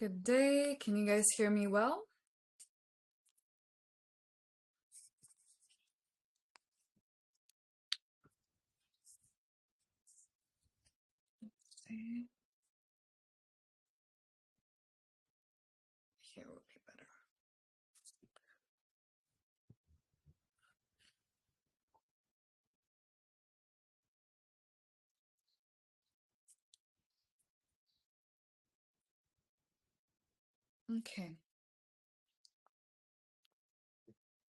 Good day. Can you guys hear me well? See, here would be better. Okay.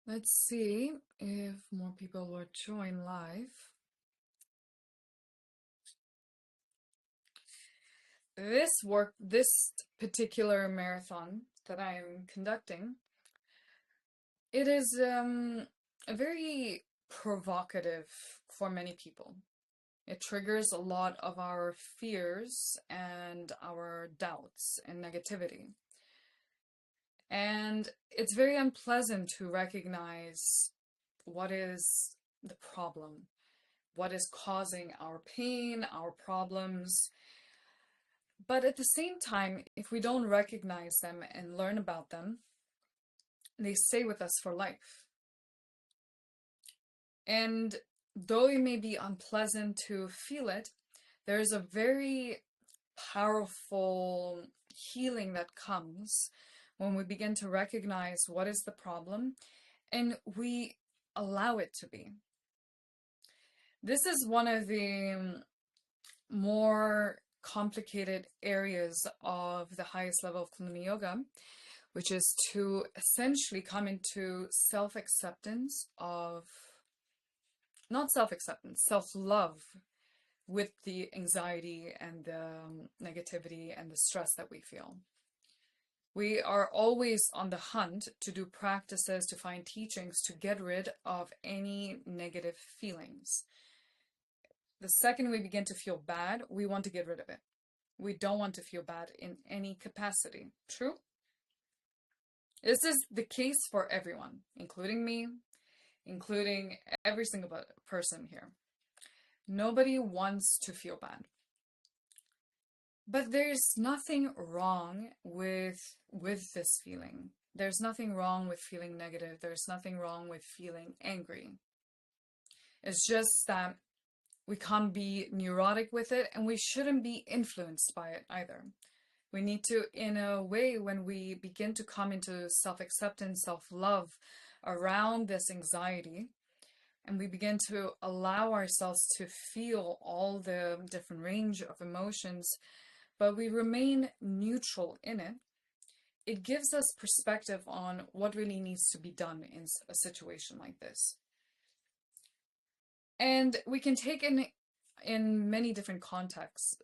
Let's see if more people will join live. This particular marathon that I am conducting, it is very provocative for many people. It triggers a lot of our fears and our doubts and negativity. And it's very unpleasant to recognize what is the problem, what is causing our pain, our problems. But at the same time, if we don't recognize them and learn about them, they stay with us for life. And though it may be unpleasant to feel it, there's a very powerful healing that comes when we begin to recognize what is the problem and we allow it to be. This is one of the more complicated areas of the highest level of Kundalini Yoga, which is to essentially come into self-acceptance of, not self-acceptance, self-love with the anxiety and the negativity and the stress that we feel. We are always on the hunt to do practices, to find teachings, to get rid of any negative feelings. The second we begin to feel bad, we want to get rid of it. We don't want to feel bad in any capacity. True? This is the case for everyone, including me, including every single person here. Nobody wants to feel bad. But there's nothing wrong with this feeling. There's nothing wrong with feeling negative. There's nothing wrong with feeling angry. It's just that we can't be neurotic with it, and we shouldn't be influenced by it either. We need to, in a way, when we begin to come into self-acceptance, self-love around this anxiety, and we begin to allow ourselves to feel all the different range of emotions, but we remain neutral in it, it gives us perspective on what really needs to be done in a situation like this. And we can take in many different contexts,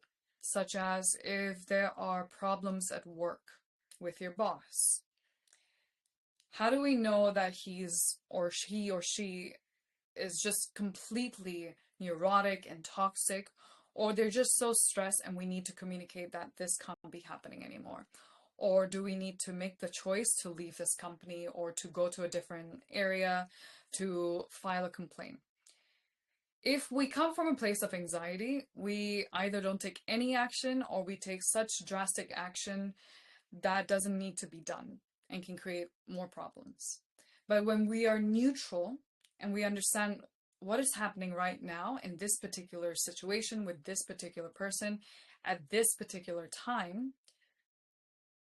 such as if there are problems at work with your boss. How do we know that he or she is just completely neurotic and toxic, or they're just so stressed and we need to communicate that this can't be happening anymore? Or do we need to make the choice to leave this company or to go to a different area to file a complaint? If we come from a place of anxiety, we either don't take any action or we take such drastic action that doesn't need to be done and can create more problems. But when we are neutral and we understand what is happening right now in this particular situation with this particular person at this particular time,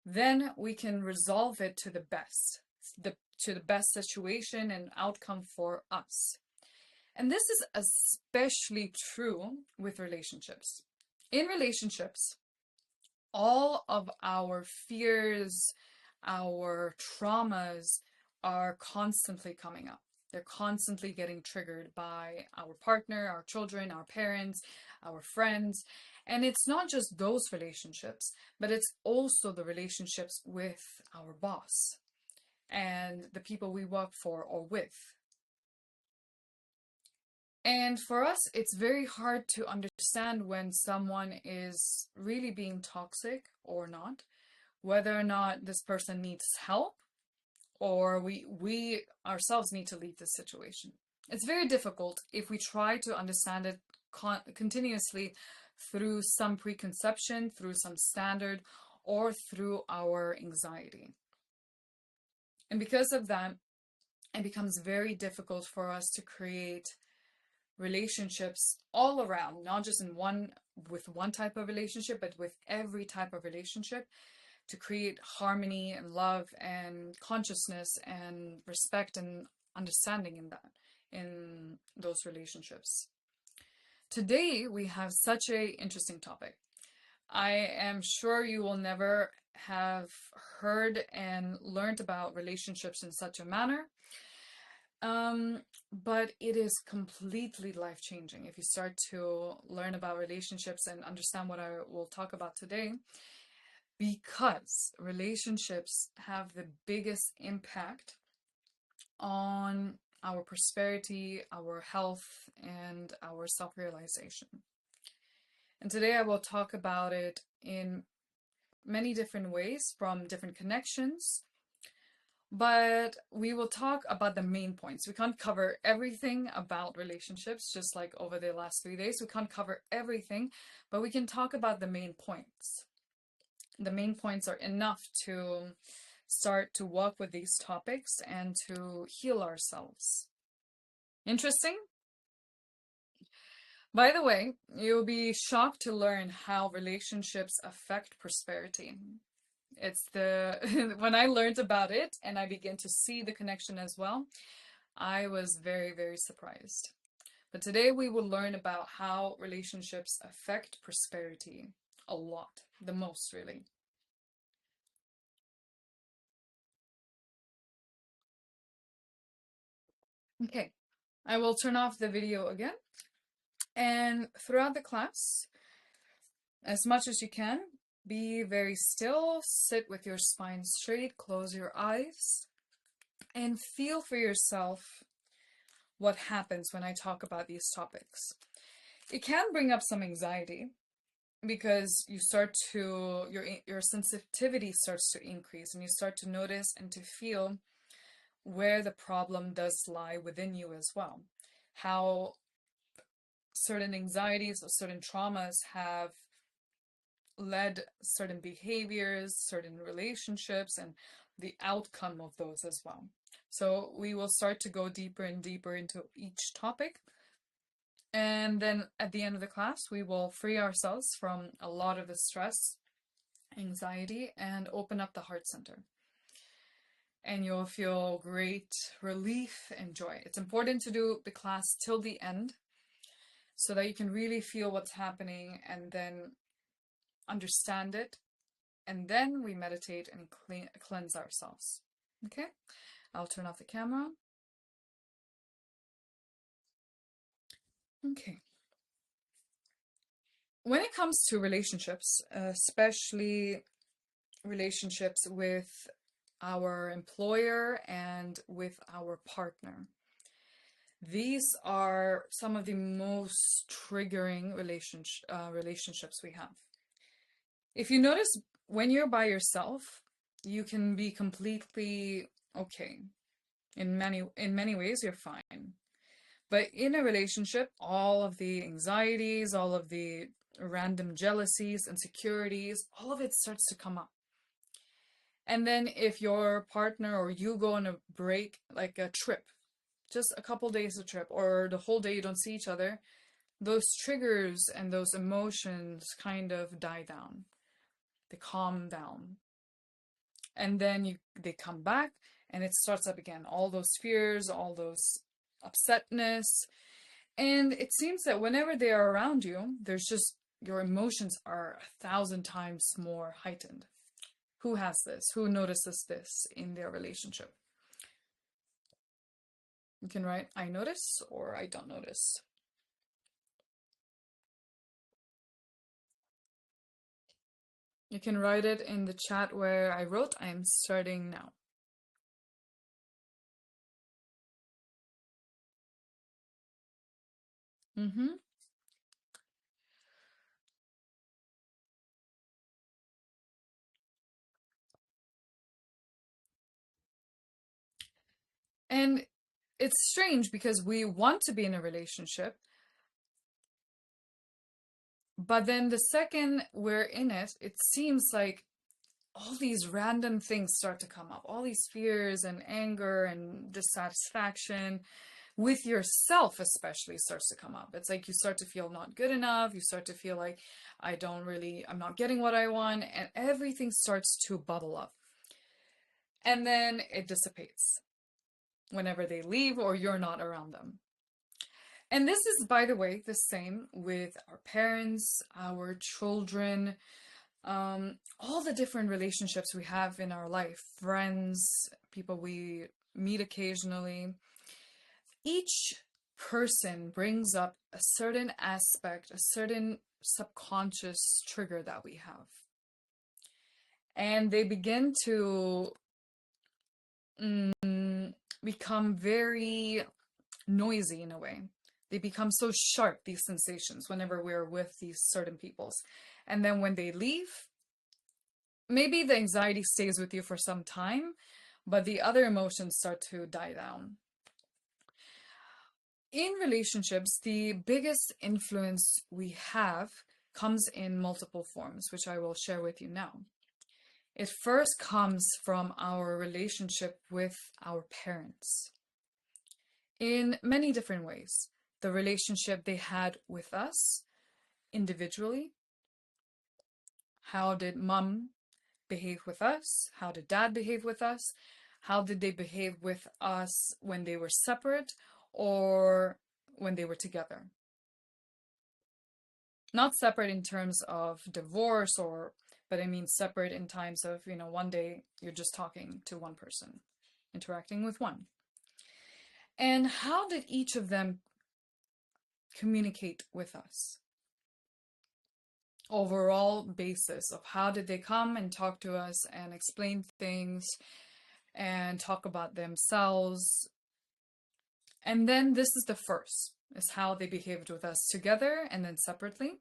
then we can resolve it to the best, to the best situation and outcome for us. And this is especially true with relationships. In relationships, all of our fears, our traumas are constantly coming up. They're constantly getting triggered by our partner, our children, our parents, our friends. And it's not just those relationships, but it's also the relationships with our boss and the people we work for or with. And for us, it's very hard to understand when someone is really being toxic or not, whether or not this person needs help or we ourselves need to leave this situation. It's very difficult if we try to understand it continuously through some preconception, through some standard, or through our anxiety. And because of that, it becomes very difficult for us to create relationships all around, not just in one type of relationship, but with every type of relationship, to create harmony and love and consciousness and respect and understanding in those relationships. Today we have such a interesting topic. I am sure you will never have heard and learned about relationships in such a manner. But it is completely life-changing if you start to learn about relationships and understand what I will talk about today, because relationships have the biggest impact on our prosperity, our health, and our self-realization. And today I will talk about it in many different ways from different connections, but we will talk about the main points. We can't cover everything about relationships, just like over the last 3 days. We can't cover everything, but we can talk about the main points. The main points are enough to start to walk with these topics and to heal ourselves. Interesting? By the way, you'll be shocked to learn how relationships affect prosperity. It's when I learned about it and I began to see the connection as well, I was very, very surprised. But today we will learn about how relationships affect prosperity a lot, the most really. Okay, I will turn off the video again. And throughout the class, as much as you can, be very still, sit with your spine straight, close your eyes, and feel for yourself what happens when I talk about these topics. It can bring up some anxiety because you start to, your sensitivity starts to increase, and you start to notice and to feel where the problem does lie within you as well. How certain anxieties or certain traumas have led certain behaviors, certain relationships, and the outcome of those as well. So we will start to go deeper and deeper into each topic. And then at the end of the class, we will free ourselves from a lot of the stress, anxiety, and open up the heart center. And you'll feel great relief and joy. It's important to do the class till the end so that you can really feel what's happening and then understand it. And then we meditate and cleanse ourselves. Okay? I'll turn off the camera. Okay. When it comes to relationships, especially relationships with our employer and with our partner, these are some of the most triggering relationships we have. If you notice, when you're by yourself, you can be completely okay. In many ways, you're fine. But in a relationship, all of the anxieties, all of the random jealousies, insecurities, all of it starts to come up. And then if your partner or you go on a break, like a trip, just a couple days of trip, or the whole day you don't see each other, those triggers and those emotions kind of die down. They calm down. And then they come back and it starts up again. All those fears, all those upsetness. And it seems that whenever they are around you, there's just, your emotions are 1,000 times more heightened. Who has this? Who notices this in their relationship? You can write, I notice, or I don't notice. You can write it in the chat where I wrote, I am starting now. And it's strange because we want to be in a relationship, but then the second we're in it, it seems like all these random things start to come up, all these fears and anger and dissatisfaction with yourself especially starts to come up. It's like you start to feel not good enough, you start to feel like I'm not getting what I want, and everything starts to bubble up. And then it dissipates whenever they leave or you're not around them. And this is, by the way, the same with our parents, our children, all the different relationships we have in our life, friends, people we meet occasionally. Each person brings up a certain aspect, a certain subconscious trigger that we have. And they begin to become very noisy in a way. They become so sharp, these sensations, whenever we're with these certain peoples. And then when they leave, maybe the anxiety stays with you for some time, but the other emotions start to die down. In relationships, the biggest influence we have comes in multiple forms, which I will share with you now. It first comes from our relationship with our parents in many different ways. The relationship they had with us individually. How did mom behave with us? How did dad behave with us? How did they behave with us when they were separate or when they were together? Not separate in terms of divorce but I mean separate in times of, one day you're just talking to one person, interacting with one. And how did each of them communicate with us? Overall basis of how did they come and talk to us and explain things and talk about themselves. And then this is the first, is how they behaved with us together and then separately.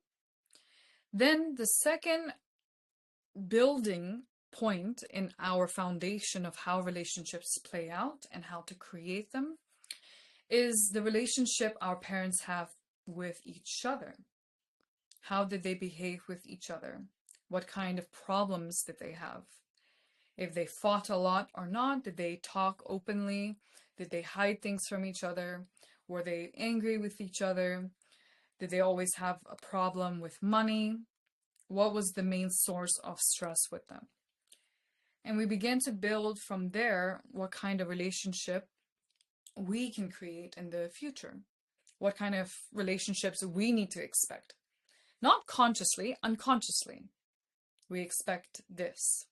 Then the second building point in our foundation of how relationships play out and how to create them is the relationship our parents have with each other. How did they behave with each other? What kind of problems did they have? If they fought a lot or not? Did they talk openly? Did they hide things from each other? Were they angry with each other? Did they always have a problem with money? What was the main source of stress with them? And we begin to build from there what kind of relationship we can create in the future. What kind of relationships we need to expect. Not consciously, unconsciously. We expect this.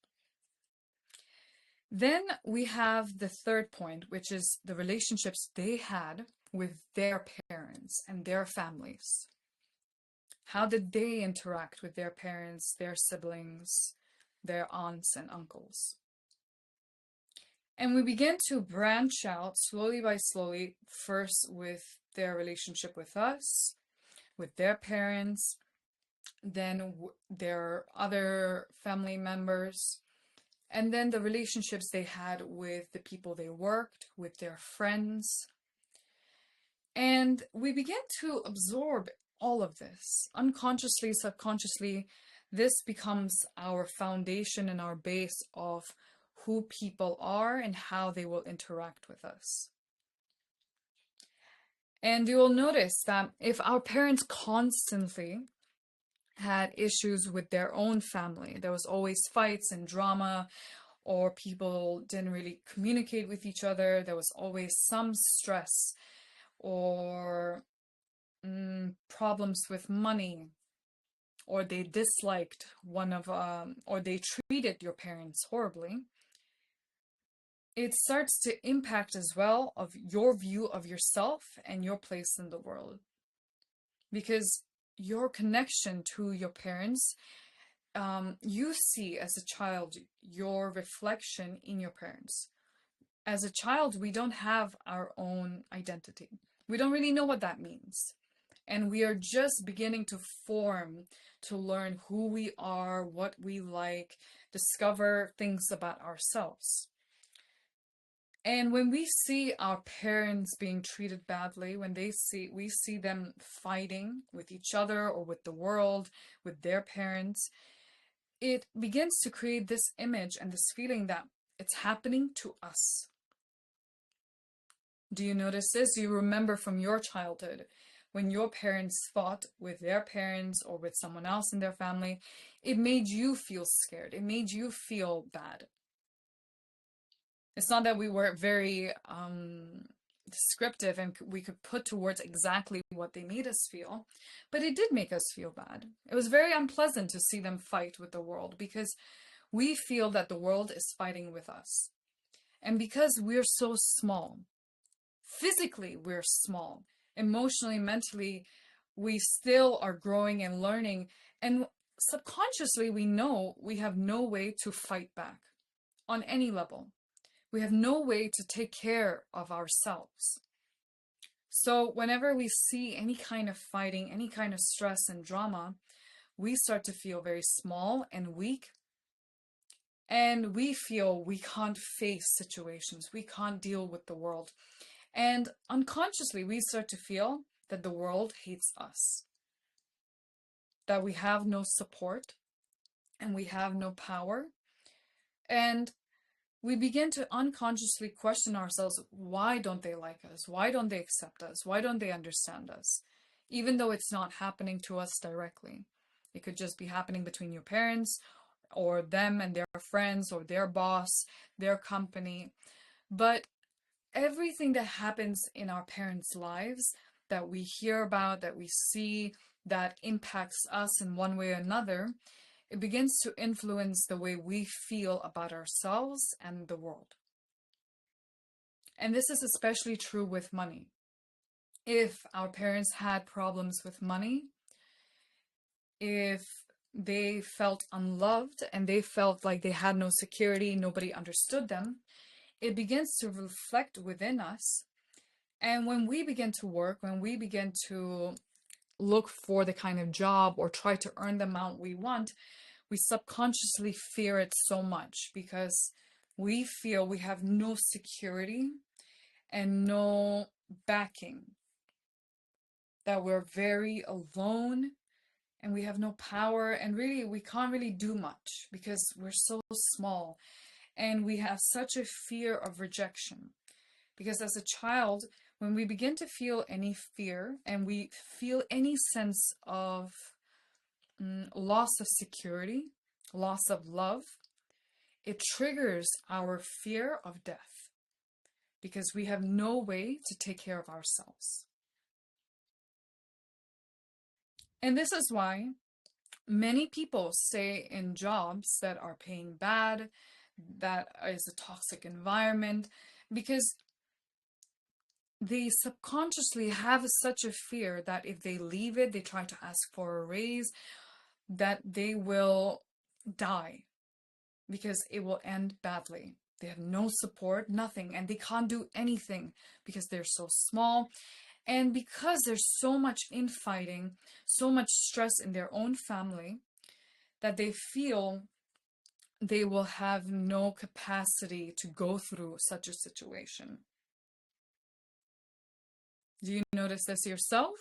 Then we have the third point, which is the relationships they had with their parents and their families. How did they interact with their parents, their siblings, their aunts and uncles? And we begin to branch out slowly by slowly, first with their relationship with us, with their parents, then their other family members, and then the relationships they had with the people they worked, with their friends. And we begin to absorb all of this. Unconsciously, subconsciously, this becomes our foundation and our base of who people are and how they will interact with us. And you will notice that if our parents constantly had issues with their own family, there was always fights and drama, or people didn't really communicate with each other, there was always some stress or problems with money, or they disliked or they treated your parents horribly, it starts to impact as well of your view of yourself and your place in the world. Because your connection to your parents, you see as a child your reflection in your parents. As a child, we don't have our own identity. We don't really know what that means. And we are just beginning to form, to learn who we are, what we like, discover things about ourselves. And when we see our parents being treated badly, when we see them fighting with each other or with the world, with their parents, it begins to create this image and this feeling that it's happening to us. Do you notice this? Do you remember from your childhood when your parents fought with their parents or with someone else in their family? It made you feel scared. It made you feel bad. It's not that we were very descriptive and we could put to words exactly what they made us feel, but it did make us feel bad. It was very unpleasant to see them fight with the world because we feel that the world is fighting with us. And because we're so small, physically we're small, emotionally, mentally, we still are growing and learning, and subconsciously we know we have no way to fight back on any level. We have no way to take care of ourselves. So whenever we see any kind of fighting, any kind of stress and drama, we start to feel very small and weak. And we feel we can't face situations. We can't deal with the world. And unconsciously, we start to feel that the world hates us, that we have no support and we have no power. And we begin to unconsciously question ourselves, why don't they like us? Why don't they accept us? Why don't they understand us? Even though it's not happening to us directly. It could just be happening between your parents or them and their friends or their boss, their company. But everything that happens in our parents' lives that we hear about, that we see, that impacts us in one way or another, it begins to influence the way we feel about ourselves and the world. And this is especially true with money. If our parents had problems with money, if they felt unloved and they felt like they had no security, nobody understood them, it begins to reflect within us. And when we begin to work, when we begin to look for the kind of job or try to earn the amount we want, we subconsciously fear it so much because we feel we have no security and no backing, that we're very alone and we have no power, and really we can't really do much because we're so small, and we have such a fear of rejection. Because as a child, when we begin to feel any fear and we feel any sense of loss of security, loss of love, it triggers our fear of death because we have no way to take care of ourselves. And this is why many people stay in jobs that are paying bad, that is a toxic environment, because they subconsciously have such a fear that if they leave it, they try to ask for a raise, that they will die because it will end badly. They have no support, nothing, and they can't do anything because they're so small. And because there's so much infighting, so much stress in their own family, that they feel they will have no capacity to go through such a situation. Do you notice this yourself?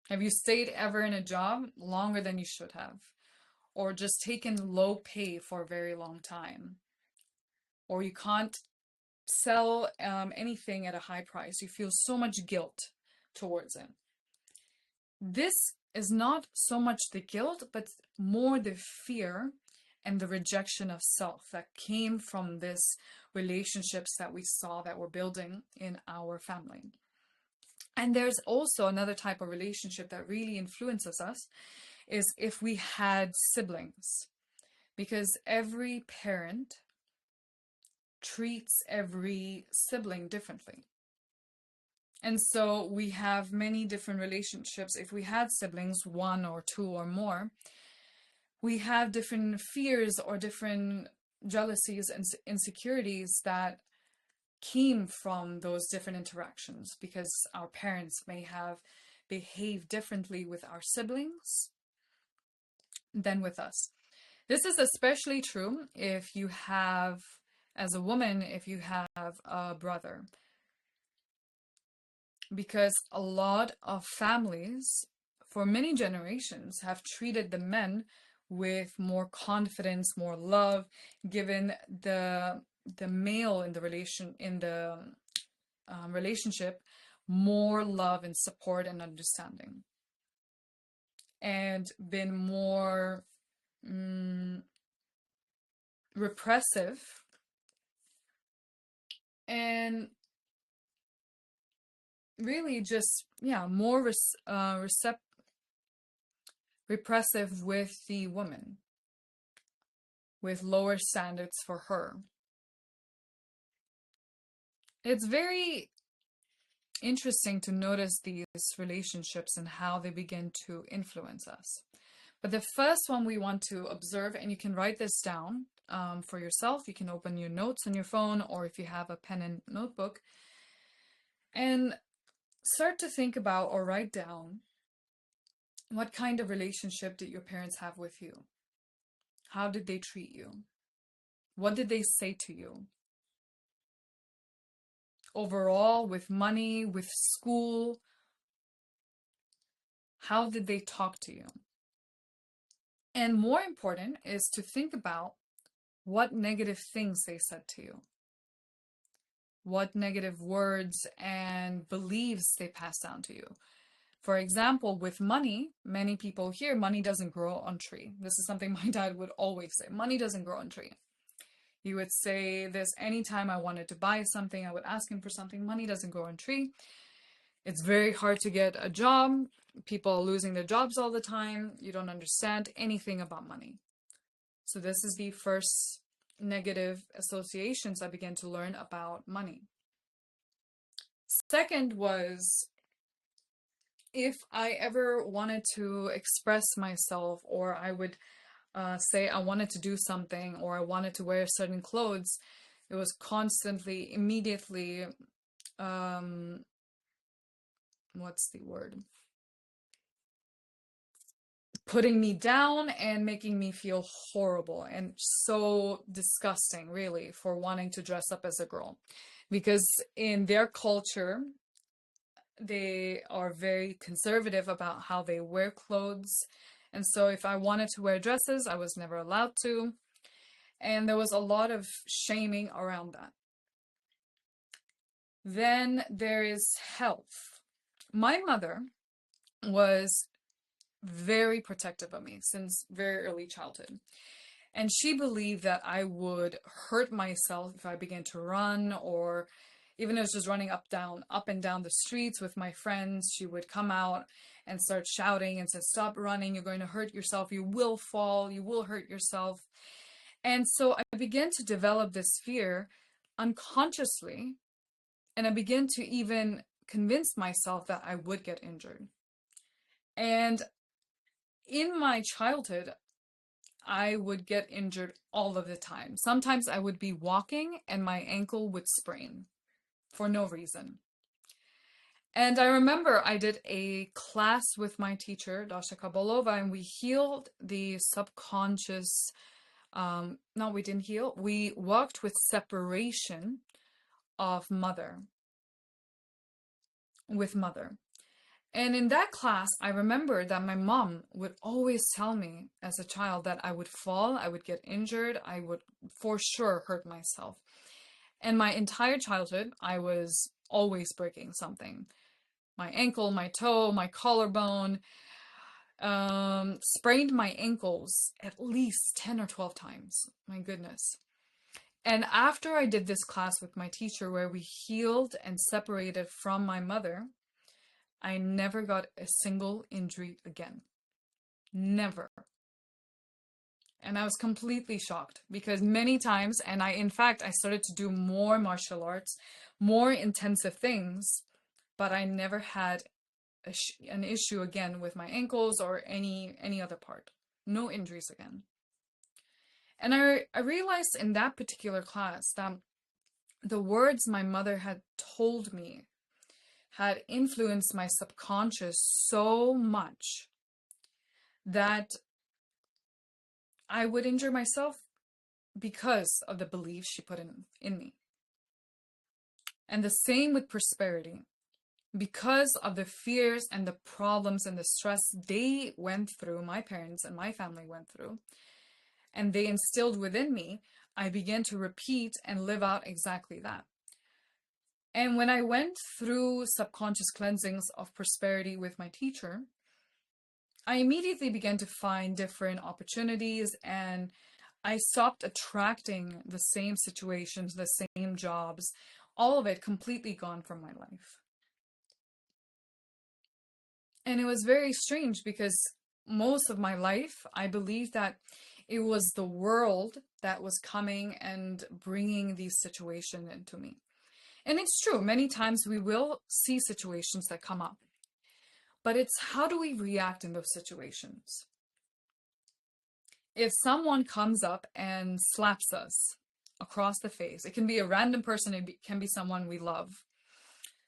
Have you stayed ever in a job longer than you should have? Or just taken low pay for a very long time? Or you can't sell anything at a high price. You feel so much guilt towards it. This is not so much the guilt, but more the fear and the rejection of self that came from this relationships that we saw that were building in our family. And there's also another type of relationship that really influences us is if we had siblings, because every parent treats every sibling differently. And so we have many different relationships. If we had siblings, one or two or more, we have different fears or different jealousies and insecurities that came from those different interactions because our parents may have behaved differently with our siblings than with us. This is especially true if you have, as a woman, if you have a brother, because a lot of families for many generations have treated the men with more confidence, more love, given the male in the relationship more love and support and understanding, and been more repressive and really just, yeah, more repressive with the woman, with lower standards for her. It's very interesting to notice these relationships and how they begin to influence us. But the first one we want to observe, and you can write this down for yourself. You can open your notes on your phone, or if you have a pen and notebook, and start to think about or write down, what kind of relationship did your parents have with you? How did they treat you? What did they say to you? Overall, with money, with school, how did they talk to you? And more important is to think about what negative things they said to you, what negative words and beliefs they passed down to you. For example, with money, many people hear money doesn't grow on tree. This is something my dad would always say. Money doesn't grow on tree. He would say this anytime I wanted to buy something, I would ask him for something. Money doesn't grow on tree. It's very hard to get a job. People are losing their jobs all the time. You don't understand anything about money. So this is the first negative associations I began to learn about money. Second was, if I ever wanted to express myself, or I would say I wanted to do something, or I wanted to wear certain clothes, it was constantly, immediately, what's the word? Putting me down and making me feel horrible and so disgusting, really, for wanting to dress up as a girl. Because in their culture, they are very conservative about how they wear clothes. And so if I wanted to wear dresses, I was never allowed to. And there was a lot of shaming around that. Then there is health. My mother was very protective of me since very early childhood. And she believed that I would hurt myself if I began to run, or even if it was just running up and down the streets with my friends. She would come out and start shouting and say, "Stop running, you're going to hurt yourself, you will fall, you will hurt yourself." And so I began to develop this fear unconsciously, and I began to even convince myself that I would get injured. And in my childhood, I would get injured all of the time. Sometimes I would be walking and my ankle would sprain for no reason. And I remember I did a class with my teacher, Dasha Kabalova, and we healed the subconscious. No, we didn't heal. We worked with separation of mother, with mother. And in that class, I remember that my mom would always tell me as a child that I would fall, I would get injured, I would for sure hurt myself. And my entire childhood, I was always breaking something. My ankle, my toe, my collarbone, sprained my ankles at least 10 or 12 times. My goodness. And after I did this class with my teacher where we healed and separated from my mother, I never got a single injury again. Never. And I was completely shocked because many times, and in fact, I started to do more martial arts, more intensive things, but I never had an issue again with my ankles or any other part. No injuries again. And I realized in that particular class that the words my mother had told me had influenced my subconscious so much that I would injure myself because of the beliefs she put in me. And the same with prosperity. because of the fears and the problems and the stress they went through, my parents and my family went through, and they instilled within me, I began to repeat and live out exactly that. And when I went through subconscious cleansings of prosperity with my teacher, I immediately began to find different opportunities, and I stopped attracting the same situations, the same jobs, all of it completely gone from my life. And it was very strange because most of my life, I believed that it was the world that was coming and bringing these situations into me. And it's true, many times we will see situations that come up, but it's how do we react in those situations? If someone comes up and slaps us across the face, it can be a random person, can be someone we love.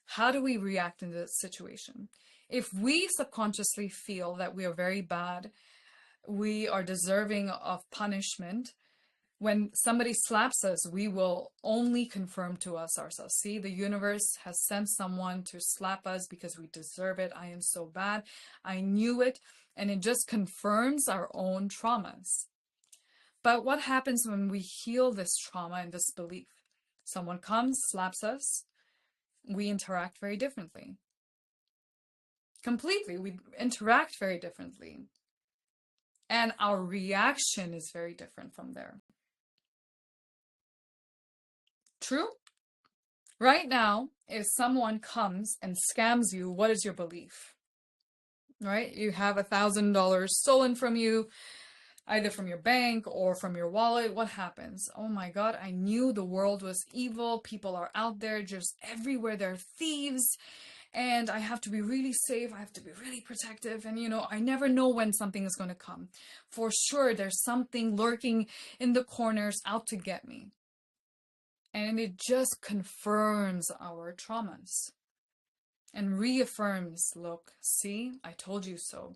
How do we react in this situation? If we subconsciously feel that we are very bad, we are deserving of punishment, when somebody slaps us, we will only confirm to us ourselves. See, the universe has sent someone to slap us because we deserve it. I am so bad. I knew it. And it just confirms our own traumas. But what happens when we heal this trauma and this belief? Someone comes, slaps us, we interact very differently. Completely, we interact very differently. And our reaction is very different from there. True? Right now, if someone comes and scams you, what is your belief? Right? You have $1,000 stolen from you, either from your bank or from your wallet. What happens? Oh my God, I knew the world was evil. People are out there just everywhere. They're thieves. And I have to be really safe. I have to be really protective. And, I never know when something is going to come. For sure, there's something lurking in the corners out to get me. And it just confirms our traumas and reaffirms, look, see, I told you so.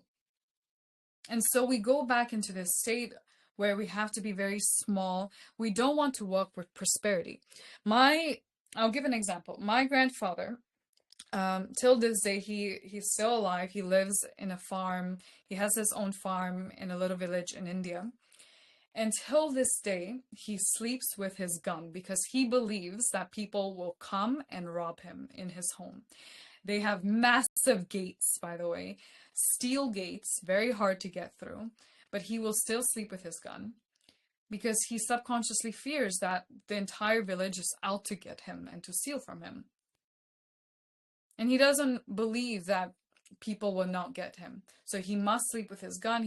And so we go back into this state where we have to be very small. We don't want to walk with prosperity. I'll give an example. My grandfather, till this day, he's still alive. He lives in a farm. He has his own farm in a little village in India. Until this day, he sleeps with his gun because he believes that people will come and rob him in his home. They have massive gates, by the way, steel gates, very hard to get through, but he will still sleep with his gun because he subconsciously fears that the entire village is out to get him and to steal from him. And he doesn't believe that people will not get him. So he must sleep with his gun.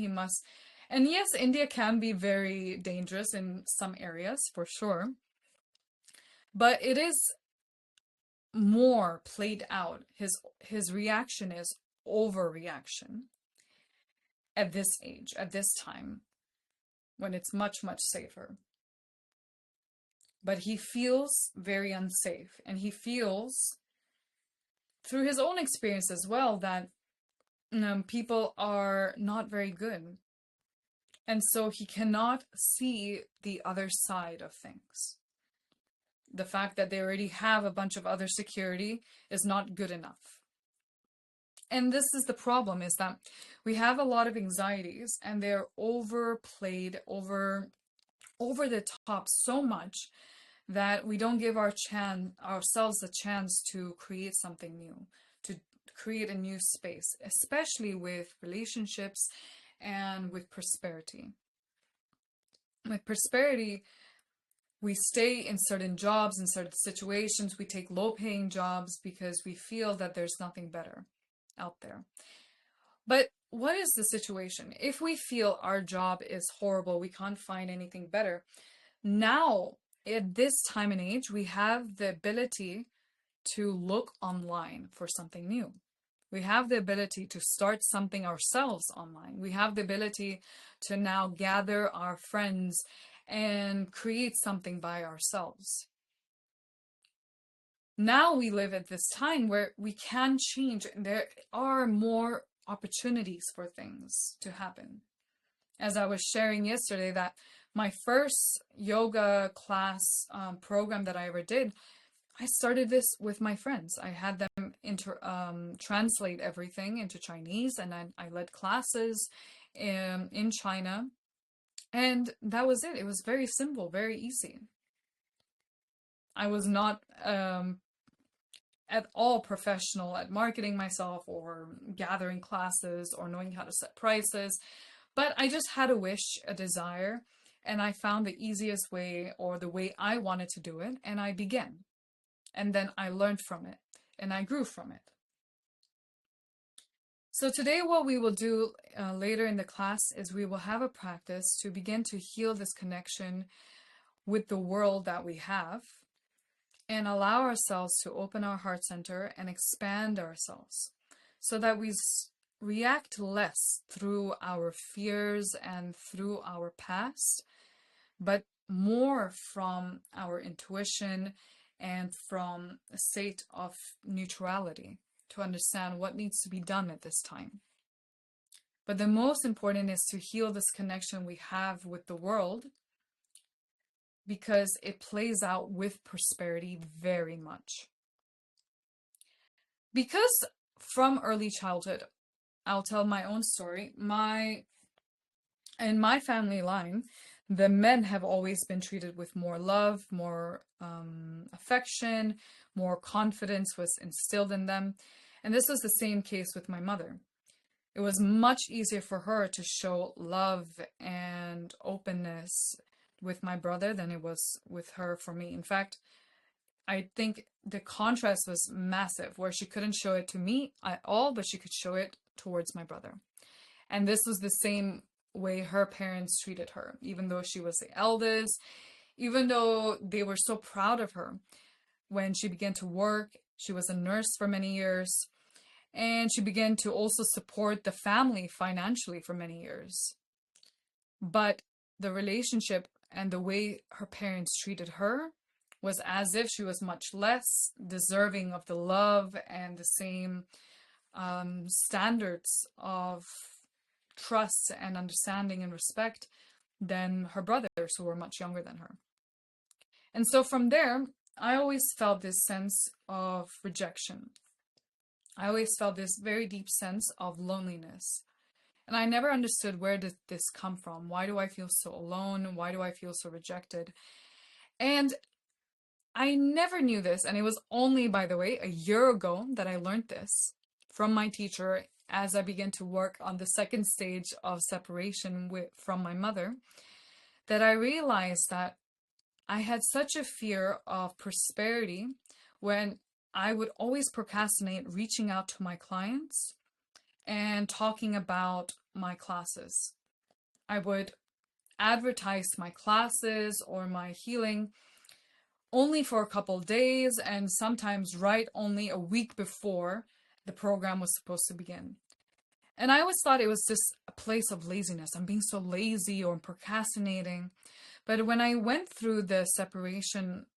And yes, India can be very dangerous in some areas, for sure. But it is more played out. His reaction is overreaction at this age, at this time, when it's much, much safer. But he feels very unsafe, and he feels through his own experience as well that people are not very good. And so he cannot see the other side of things. The fact that they already have a bunch of other security is not good enough. And this is the problem, is that we have a lot of anxieties and they're overplayed, over the top so much that we don't give ourselves a chance to create something new, to create a new space, especially with relationships and with prosperity. With prosperity, we stay in certain jobs, in certain situations. We take low-paying jobs because we feel that there's nothing better out there. But what is the situation? If we feel our job is horrible, we can't find anything better, now, at this time and age, we have the ability to look online for something new. We have the ability to start something ourselves online. We have the ability to now gather our friends and create something by ourselves. Now we live at this time where we can change. There are more opportunities for things to happen. As I was sharing yesterday, that my first yoga class program that I ever did, I started this with my friends. I had them translate everything into Chinese, and I led classes in China. And that was it. It was very simple, very easy. I was not at all professional at marketing myself or gathering classes or knowing how to set prices, but I just had a wish, a desire, and I found the easiest way or the way I wanted to do it, and I began. And then I learned from it and I grew from it. So today what we will do later in the class is we will have a practice to begin to heal this connection with the world that we have and allow ourselves to open our heart center and expand ourselves so that we react less through our fears and through our past, but more from our intuition and from a state of neutrality to understand what needs to be done at this time. But the most important is to heal this connection we have with the world, because it plays out with prosperity very much. Because from early childhood, I'll tell my own story. In my family line, the men have always been treated with more love, more affection, more confidence was instilled in them. And this was the same case with my mother. It was much easier for her to show love and openness with my brother than it was with her for me. In fact, I think the contrast was massive, where she couldn't show it to me at all, but she could show it towards my brother. And this was the same way her parents treated her, even though she was the eldest, even though they were so proud of her. When she began to work, she was a nurse for many years, and she began to also support the family financially for many years. But the relationship and the way her parents treated her was as if she was much less deserving of the love and the same standards of trust and understanding and respect than her brothers, who were much younger than her. And so from there, I always felt this sense of rejection. I always felt this very deep sense of loneliness. And I never understood, where did this come from? Why do I feel so alone? Why do I feel so rejected? And I never knew this. And it was only, by the way, a year ago that I learned this from my teacher as I began to work on the second stage of separation from my mother, that I realized that I had such a fear of prosperity when I would always procrastinate reaching out to my clients and talking about my classes. I would advertise my classes or my healing only for a couple of days, and sometimes right only a week before the program was supposed to begin. And I always thought it was just a place of laziness. I'm being so lazy or I'm procrastinating. But when I went through the separation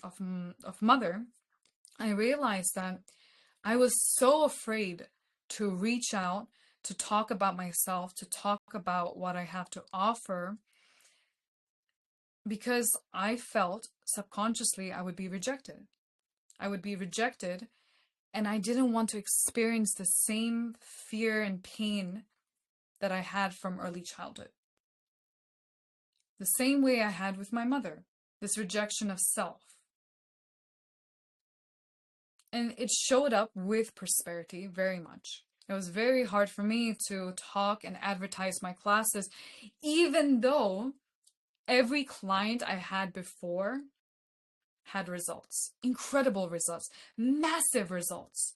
of mother, I realized that I was so afraid to reach out, to talk about myself, to talk about what I have to offer, because I felt subconsciously I would be rejected. I would be rejected, and I didn't want to experience the same fear and pain that I had from early childhood. The same way I had with my mother, this rejection of self. And it showed up with prosperity very much. It was very hard for me to talk and advertise my classes, even though every client I had before had results, incredible results, massive results.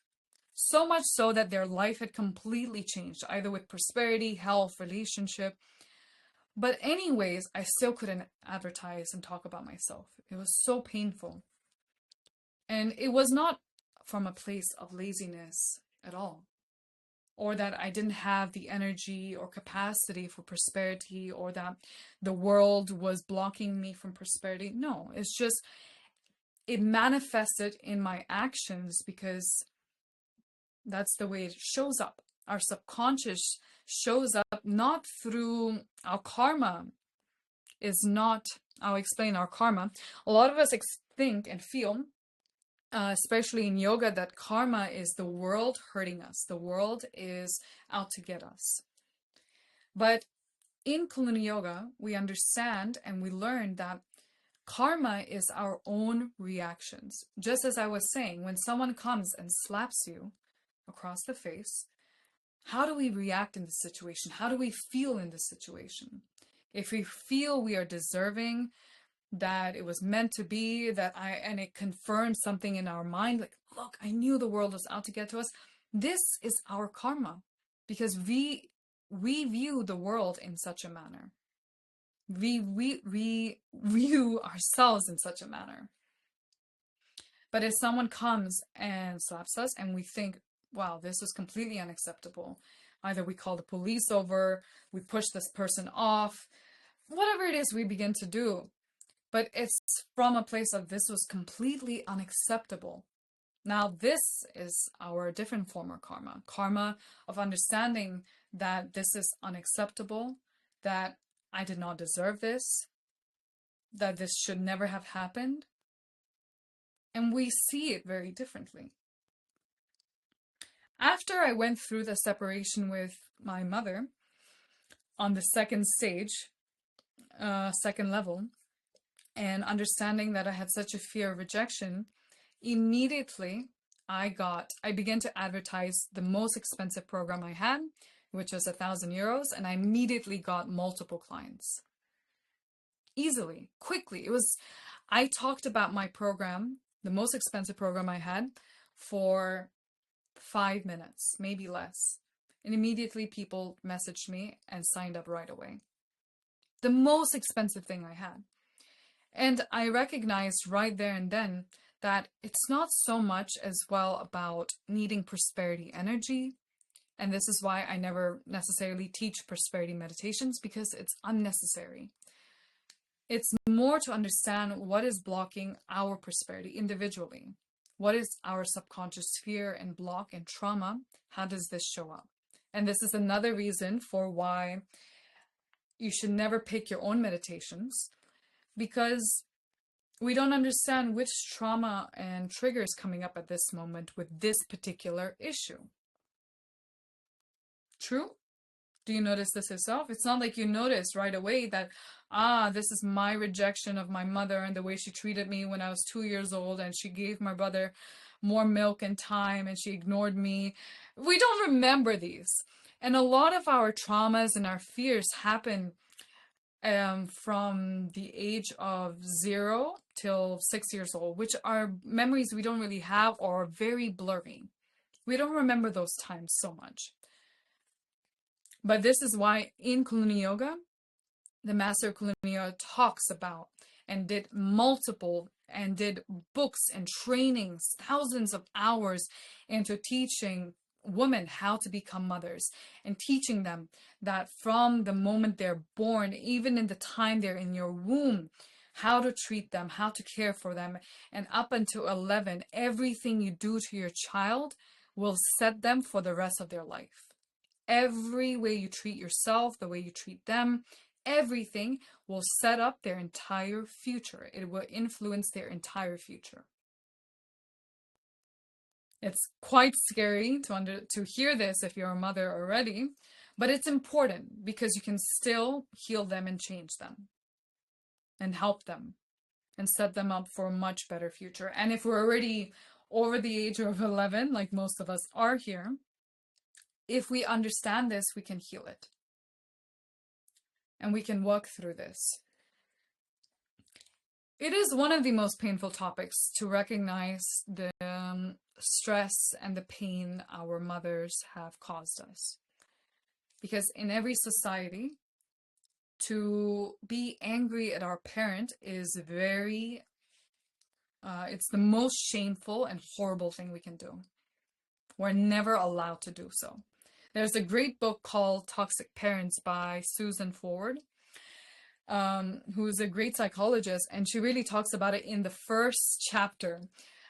So much so that their life had completely changed, either with prosperity, health, relationship. But anyways, I still couldn't advertise and talk about myself. It was so painful. And it was not from a place of laziness at all, or that I didn't have the energy or capacity for prosperity, or that the world was blocking me from prosperity. No, it's just, it manifested in my actions because that's the way it shows up. Our subconscious shows up not through our karma. Is not, I'll explain our karma. A lot of us think and feel especially in yoga, that karma is the world hurting us. The world is out to get us. But in Kundalini Yoga, we understand and we learn that karma is our own reactions. Just as I was saying, when someone comes and slaps you across the face, how do we react in this situation? How do we feel in this situation? If we feel we are deserving, that it was meant to be, and it confirms something in our mind, like, look, I knew the world was out to get to us. This is our karma, because we view the world in such a manner. We view ourselves in such a manner. But if someone comes and slaps us and we think, wow, this is completely unacceptable, either we call the police over, we push this person off, whatever it is we begin to do. But it's from a place of this was completely unacceptable. Now, this is our different form of karma. Karma of understanding that this is unacceptable, that I did not deserve this, that this should never have happened. And we see it very differently. After I went through the separation with my mother on the second stage, second level, and understanding that I had such a fear of rejection, immediately I began to advertise the most expensive program I had, which was €1,000, and I immediately got multiple clients. Easily, quickly. I talked about my program, the most expensive program I had, for 5 minutes, maybe less. And immediately people messaged me and signed up right away. The most expensive thing I had. And I recognized right there and then that it's not so much as well about needing prosperity energy. And this is why I never necessarily teach prosperity meditations, because it's unnecessary. It's more to understand what is blocking our prosperity individually. What is our subconscious fear and block and trauma? How does this show up? And this is another reason for why you should never pick your own meditations, because we don't understand which trauma and triggers coming up at this moment with this particular issue. True? Do you notice this yourself? It's not like you notice right away that, this is my rejection of my mother and the way she treated me when I was 2 years old, and she gave my brother more milk and time and she ignored me. We don't remember these. And a lot of our traumas and our fears happen from the age of 0 till 6 years old, which are memories we don't really have or are very blurry. We don't remember those times so much. But this is why in Kundalini Yoga, the master of Kundalini Yoga talks about and did books and trainings, thousands of hours into teaching women how to become mothers, and teaching them that from the moment they're born, even in the time they're in your womb, how to treat them, how to care for them, and up until 11, everything you do to your child will set them for the rest of their life. Every way you treat yourself, the way you treat them, everything will set up their entire future. It will influence their entire future. It's quite scary to hear this if you're a mother already, but it's important because you can still heal them and change them and help them and set them up for a much better future. And if we're already over the age of 11, like most of us are here, if we understand this, we can heal it. And we can work through this. It is one of the most painful topics to recognize the stress and the pain our mothers have caused us. Because in every society, to be angry at our parent is it's the most shameful and horrible thing we can do. We're never allowed to do so. There's a great book called Toxic Parents by Susan Forward, who's a great psychologist, and she really talks about it in the first chapter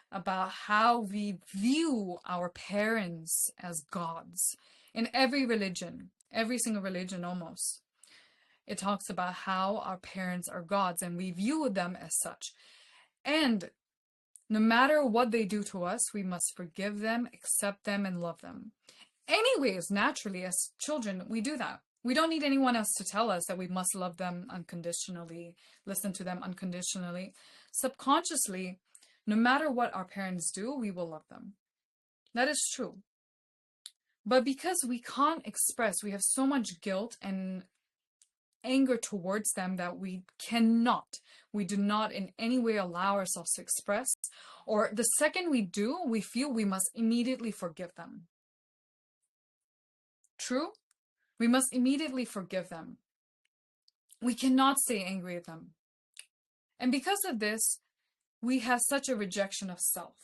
about how we view our parents as gods. In every religion, every single religion almost, it talks about how our parents are gods and we view them as such. And No matter what they do to us, we must forgive them, accept them, and love them. Anyways, naturally, as children, we do that. We don't need anyone else to tell us that we must love them unconditionally, listen to them unconditionally. Subconsciously, no matter what our parents do, we will love them. That is true. But because we can't express, we have so much guilt and anger towards them that we do not in any way allow ourselves to express, or the second we do, we feel we must immediately forgive them. True? We must immediately forgive them. We cannot stay angry at them. And because of this, we have such a rejection of self.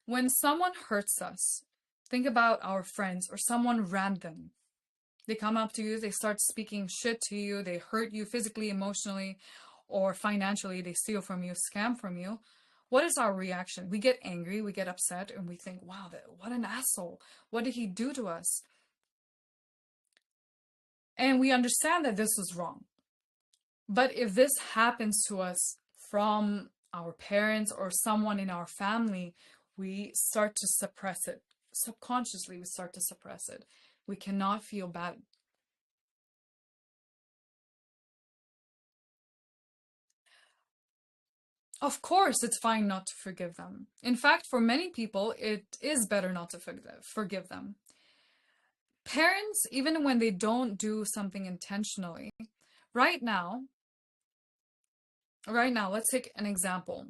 When someone hurts us, think about our friends or someone random. They come up to you, they start speaking shit to you, they hurt you physically, emotionally, or financially, they steal from you, scam from you. What is our reaction? We get angry, we get upset, and we think, wow, what an asshole. What did he do to us? And we understand that this is wrong. But if this happens to us from our parents or someone in our family, we start to suppress it. Subconsciously, we start to suppress it. We cannot feel bad. Of course, it's fine not to forgive them. In fact, for many people, it is better not to forgive them. Parents, even when they don't do something intentionally, right now, let's take an example.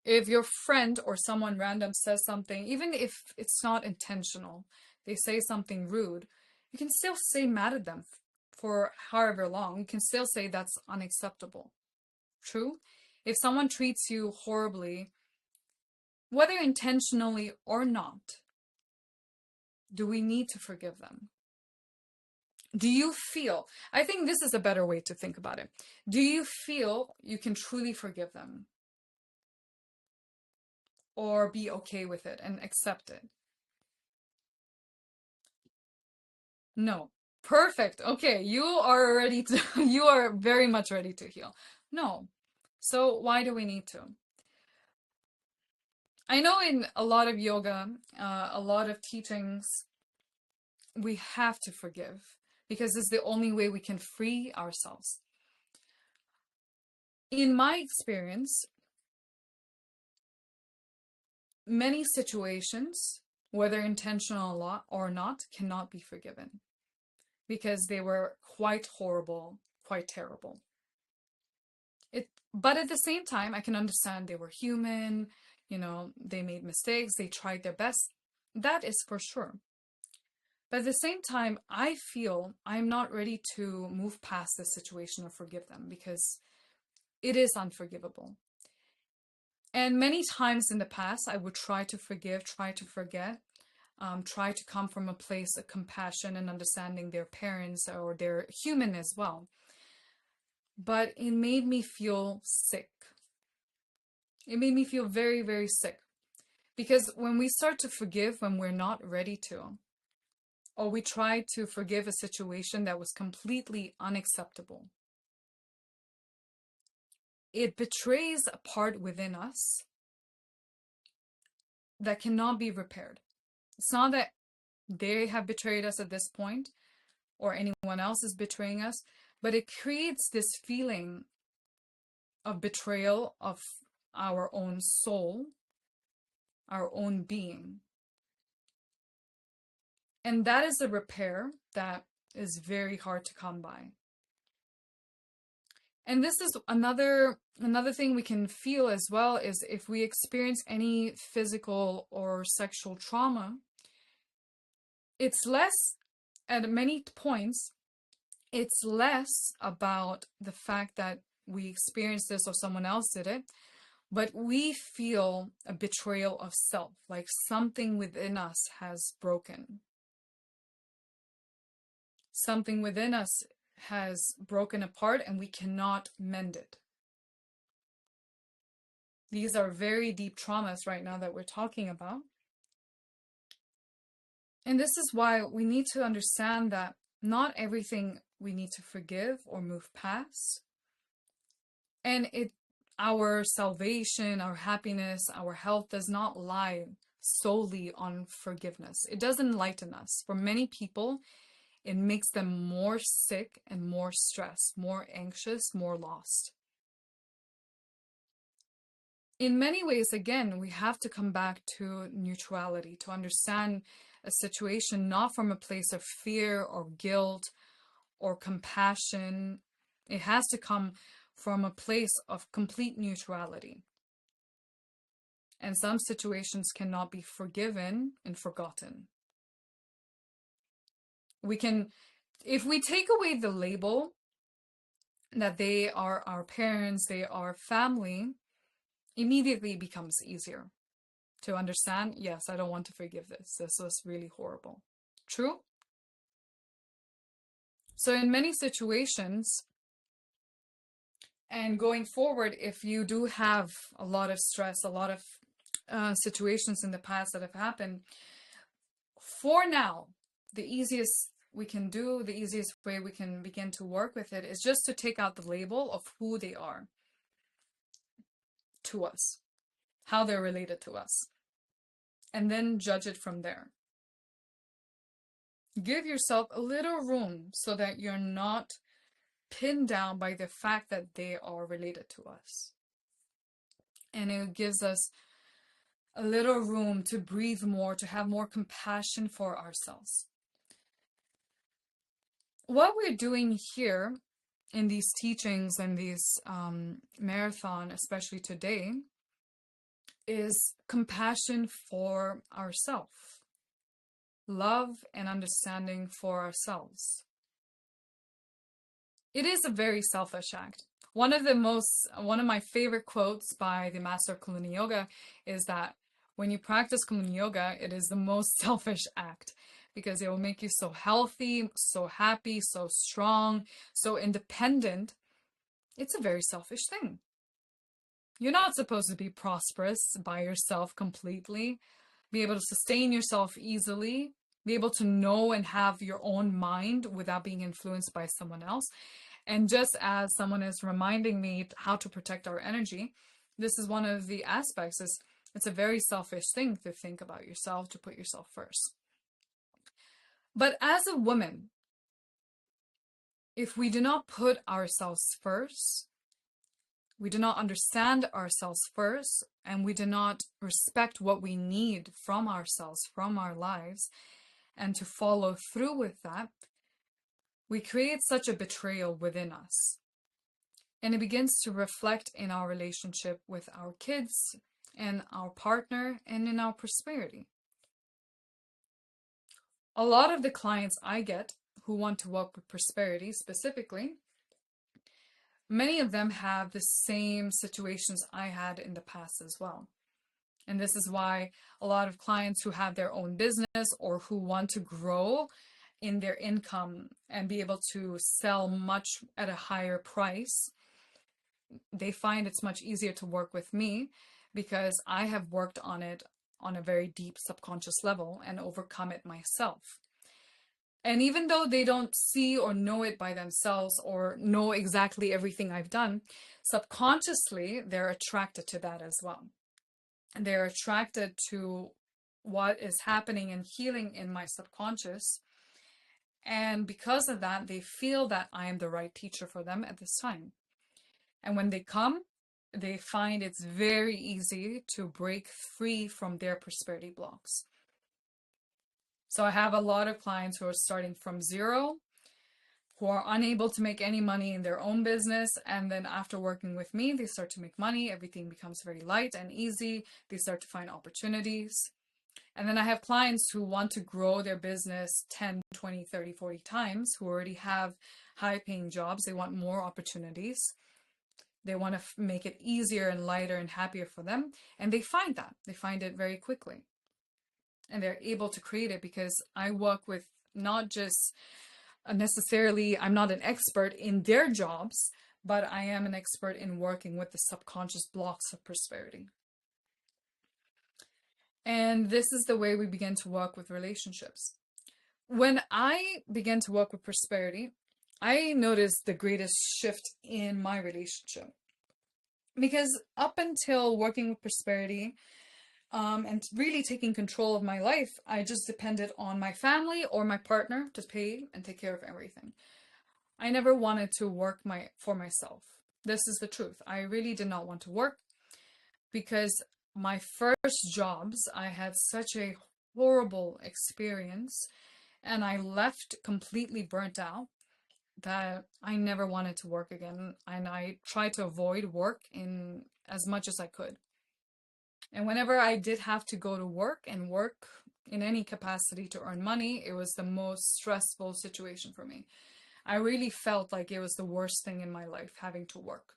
If your friend or someone random says something, even if it's not intentional, they say something rude, you can still stay mad at them for however long. You can still say that's unacceptable. True? If someone treats you horribly, whether intentionally or not, do we need to forgive them? Do you feel, I think this is a better way to think about it. Do you feel you can truly forgive them? Or be okay with it and accept it? No. Perfect. Okay, you are ready to, you are very much ready to heal. No. So why do we need to? I know in a lot of yoga, a lot of teachings, we have to forgive because it's the only way we can free ourselves. In my experience, many situations, whether intentional or not, cannot be forgiven because they were quite horrible, quite terrible. But at the same time, I can understand they were human, they made mistakes, they tried their best. That is for sure. But at the same time, I feel I'm not ready to move past this situation or forgive them because it is unforgivable. And many times in the past, I would try to forgive, try to forget, try to come from a place of compassion and understanding their parents or their human as well. But it made me feel sick. It made me feel very, very sick. Because when we start to forgive when we're not ready to, or we try to forgive a situation that was completely unacceptable, it betrays a part within us that cannot be repaired. It's not that they have betrayed us at this point or anyone else is betraying us, but it creates this feeling of betrayal of our own soul, our own being. And that is a repair that is very hard to come by. And this is another thing we can feel as well is if we experience any physical or sexual trauma, it's less, at many points, it's less about the fact that we experienced this or someone else did it, but we feel a betrayal of self, like something within us has broken. Something within us has broken apart and we cannot mend it. These are very deep traumas right now that we're talking about. And this is why we need to understand that not everything we need to forgive or move past. And our salvation, our happiness, our health does not lie solely on forgiveness. It does enlighten us. For many people, it makes them more sick and more stressed, more anxious, more lost. In many ways, again, we have to come back to neutrality to understand a situation not from a place of fear or guilt or compassion. It has to come from a place of complete neutrality. And some situations cannot be forgiven and forgotten. We can, if we take away the label that they are our parents, they are family, immediately it becomes easier to understand, yes, I don't want to forgive this. This was really horrible. True? So in many situations, and going forward, if you do have a lot of stress, a lot of situations in the past that have happened, for now, the easiest we can do, the easiest way we can begin to work with it is just to take out the label of who they are to us, how they're related to us, and then judge it from there. Give yourself a little room so that you're not pinned down by the fact that they are related to us. And it gives us a little room to breathe more, to have more compassion for ourselves. What we're doing here in these teachings and these marathon, especially today, is compassion for ourselves, love and understanding for ourselves. It is a very selfish act. One of my favorite quotes by the master of Kundalini Yoga is that when you practice Kundalini Yoga, it is the most selfish act because it will make you so healthy, so happy, so strong, so independent. It's a very selfish thing. You're not supposed to be prosperous by yourself completely, be able to sustain yourself easily, be able to know and have your own mind without being influenced by someone else. And just as someone is reminding me how to protect our energy, this is one of the aspects. It's a very selfish thing to think about yourself, to put yourself first. But as a woman, if we do not put ourselves first, we do not understand ourselves first, and we do not respect what we need from ourselves, from our lives, and to follow through with that, we create such a betrayal within us. And it begins to reflect in our relationship with our kids and our partner and in our prosperity. A lot of the clients I get who want to work with prosperity specifically, many of them have the same situations I had in the past as well. And this is why a lot of clients who have their own business or who want to grow in their income and be able to sell much at a higher price, they find it's much easier to work with me because I have worked on it on a very deep subconscious level and overcome it myself. And even though they don't see or know it by themselves or know exactly everything I've done, subconsciously, they're attracted to that as well. And they're attracted to what is happening and healing in my subconscious. And because of that, they feel that I am the right teacher for them at this time. And when they come, they find it's very easy to break free from their prosperity blocks. So I have a lot of clients who are starting from zero, who are unable to make any money in their own business. And then after working with me, they start to make money. Everything becomes very light and easy. They start to find opportunities. And then I have clients who want to grow their business 10, 20, 30, 40 times, who already have high paying jobs. They want more opportunities. They want to make it easier and lighter and happier for them. And they find that. They find it very quickly. And they're able to create it because I work with not just necessarily, I'm not an expert in their jobs, but I am an expert in working with the subconscious blocks of prosperity. And this is the way we begin to work with relationships. When I began to work with prosperity, I noticed the greatest shift in my relationship. Because up until working with prosperity, and really taking control of my life, I just depended on my family or my partner to pay and take care of everything. I never wanted to work for myself. This is the truth. I really did not want to work because my first jobs, I had such a horrible experience and I left completely burnt out that I never wanted to work again. And I tried to avoid work in as much as I could. And whenever I did have to go to work and work in any capacity to earn money, it was the most stressful situation for me. I really felt like it was the worst thing in my life, having to work.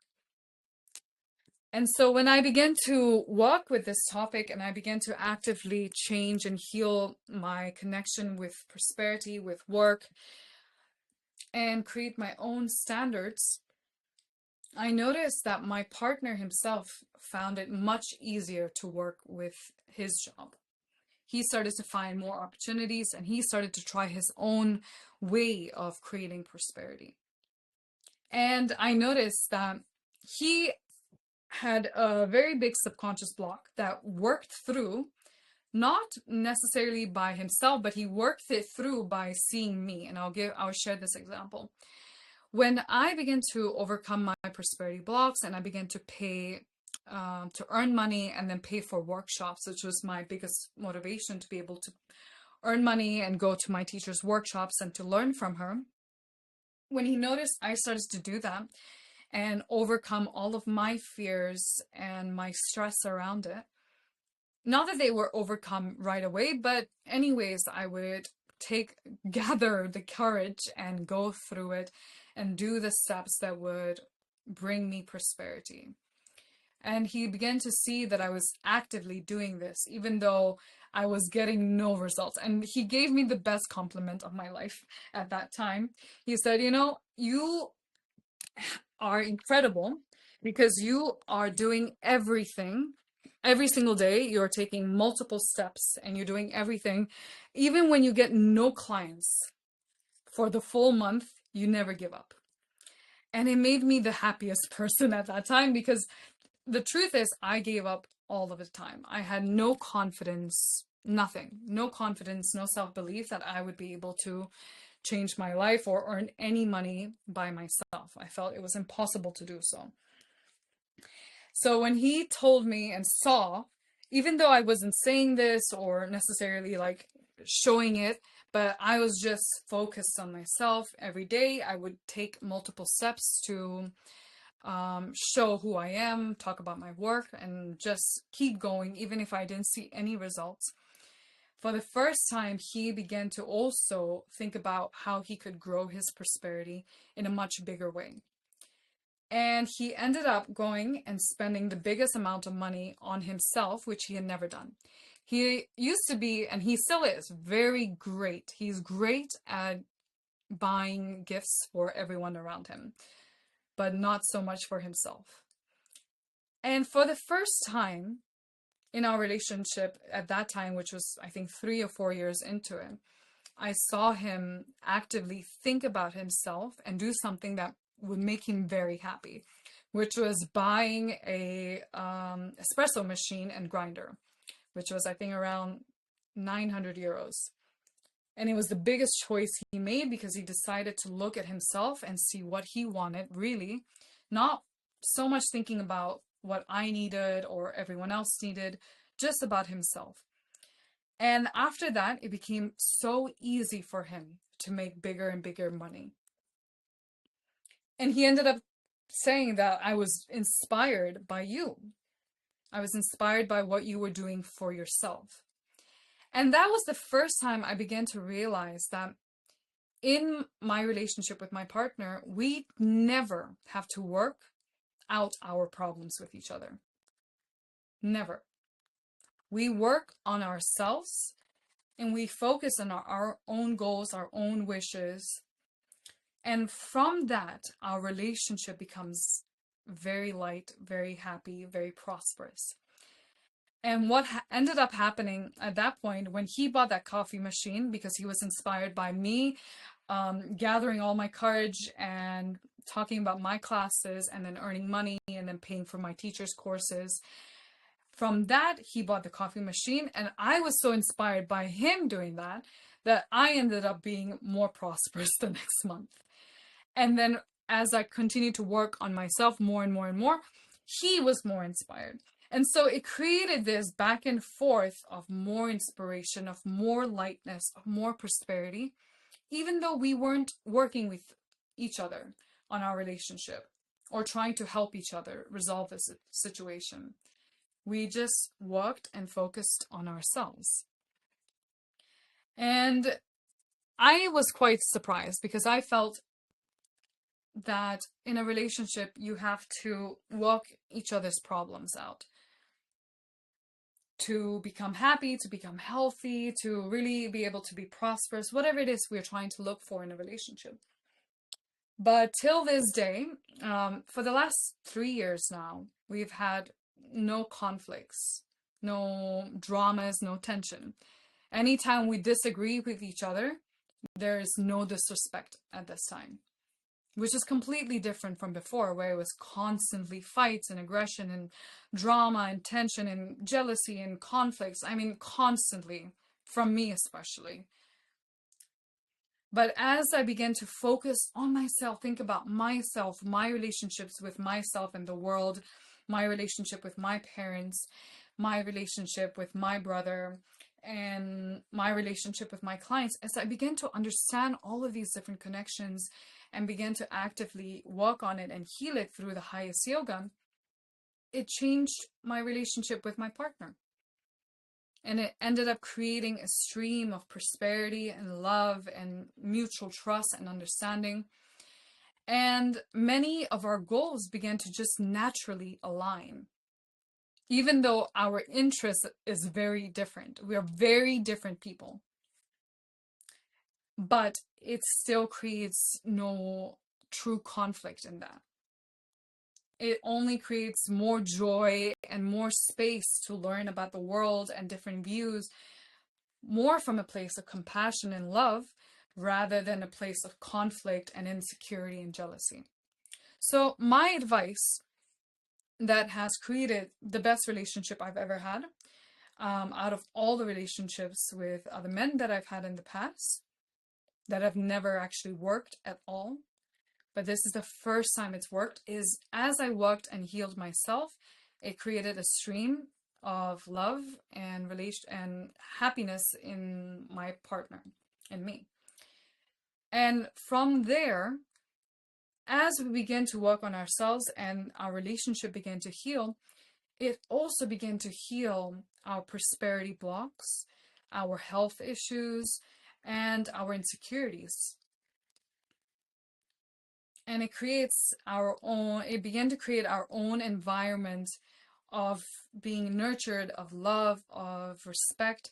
And so when I began to walk with this topic and I began to actively change and heal my connection with prosperity, with work, and create my own standards, I noticed that my partner himself found it much easier to work with his job. He started to find more opportunities and he started to try his own way of creating prosperity. And I noticed that he had a very big subconscious block that worked through, not necessarily by himself, but he worked it through by seeing me. And I'll share this example. When I began to overcome my prosperity blocks and I began to pay to earn money and then pay for workshops, which was my biggest motivation, to be able to earn money and go to my teacher's workshops and to learn from her. When he noticed I started to do that and overcome all of my fears and my stress around it, not that they were overcome right away, but anyways, I would gather the courage and go through it and do the steps that would bring me prosperity. And he began to see that I was actively doing this, even though I was getting no results. And he gave me the best compliment of my life at that time. He said, you know, you are incredible because you are doing everything. Every single day, you're taking multiple steps and you're doing everything. Even when you get no clients for the full month, you never give up. And it made me the happiest person at that time because the truth is, I gave up all of the time. I had no confidence, nothing, no confidence, no self-belief that I would be able to change my life or earn any money by myself. I felt it was impossible to do so. So when he told me and saw, even though I wasn't saying this or necessarily like showing it, but I was just focused on myself every day, I would take multiple steps to show who I am, talk about my work, and just keep going, even if I didn't see any results. For the first time, he began to also think about how he could grow his prosperity in a much bigger way. And he ended up going and spending the biggest amount of money on himself, which he had never done. He used to be, and he still is, very great. He's great at buying gifts for everyone around him, but not so much for himself. And for the first time in our relationship at that time, which was, I think, 3 or 4 years into it, I saw him actively think about himself and do something that would make him very happy, which was buying a espresso machine and grinder, which was, I think, around 900 euros. And it was the biggest choice he made because he decided to look at himself and see what he wanted, really, not so much thinking about what I needed or everyone else needed, just about himself. And after that, it became so easy for him to make bigger and bigger money. And he ended up saying that I was inspired by you. I was inspired by what you were doing for yourself. And that was the first time I began to realize that in my relationship with my partner, we never have to work out our problems with each other. Never. We work on ourselves and we focus on our own goals, our own wishes. And from that, our relationship becomes very light, very happy, very prosperous. And what ended up happening at that point when he bought that coffee machine, because he was inspired by me gathering all my courage and talking about my classes and then earning money and then paying for my teacher's courses. From that, he bought the coffee machine, and I was so inspired by him doing that that I ended up being more prosperous the next month. And then as I continued to work on myself more and more and more, he was more inspired. And so it created this back and forth of more inspiration, of more lightness, of more prosperity, even though we weren't working with each other on our relationship or trying to help each other resolve this situation. We just worked and focused on ourselves. And I was quite surprised because I felt that in a relationship, you have to work each other's problems out to become happy, to become healthy, to really be able to be prosperous, whatever it is we're trying to look for in a relationship. But till this day, for the last 3 years now, we've had no conflicts, no dramas, no tension. Anytime we disagree with each other, there is no disrespect at this time, which is completely different from before, where it was constantly fights and aggression and drama and tension and jealousy and conflicts. I mean, constantly, from me especially. But as I began to focus on myself, think about myself, my relationships with myself and the world, my relationship with my parents, my relationship with my brother, and my relationship with my clients, as I began to understand all of these different connections and began to actively work on it and heal it through the highest yoga, it changed my relationship with my partner. And it ended up creating a stream of prosperity and love and mutual trust and understanding. And many of our goals began to just naturally align. Even though our interest is very different. We are very different people. But it still creates no true conflict in that. It only creates more joy and more space to learn about the world and different views, more from a place of compassion and love rather than a place of conflict and insecurity and jealousy. So my advice that has created the best relationship I've ever had, out of all the relationships with other men that I've had in the past, that have never actually worked at all, but this is the first time it's worked, is as I worked and healed myself, it created a stream of love and relation and happiness in my partner and me. And from there, as we began to work on ourselves and our relationship began to heal, it also began to heal our prosperity blocks, our health issues, and our insecurities. And it began to create our own environment of being nurtured, of love, of respect.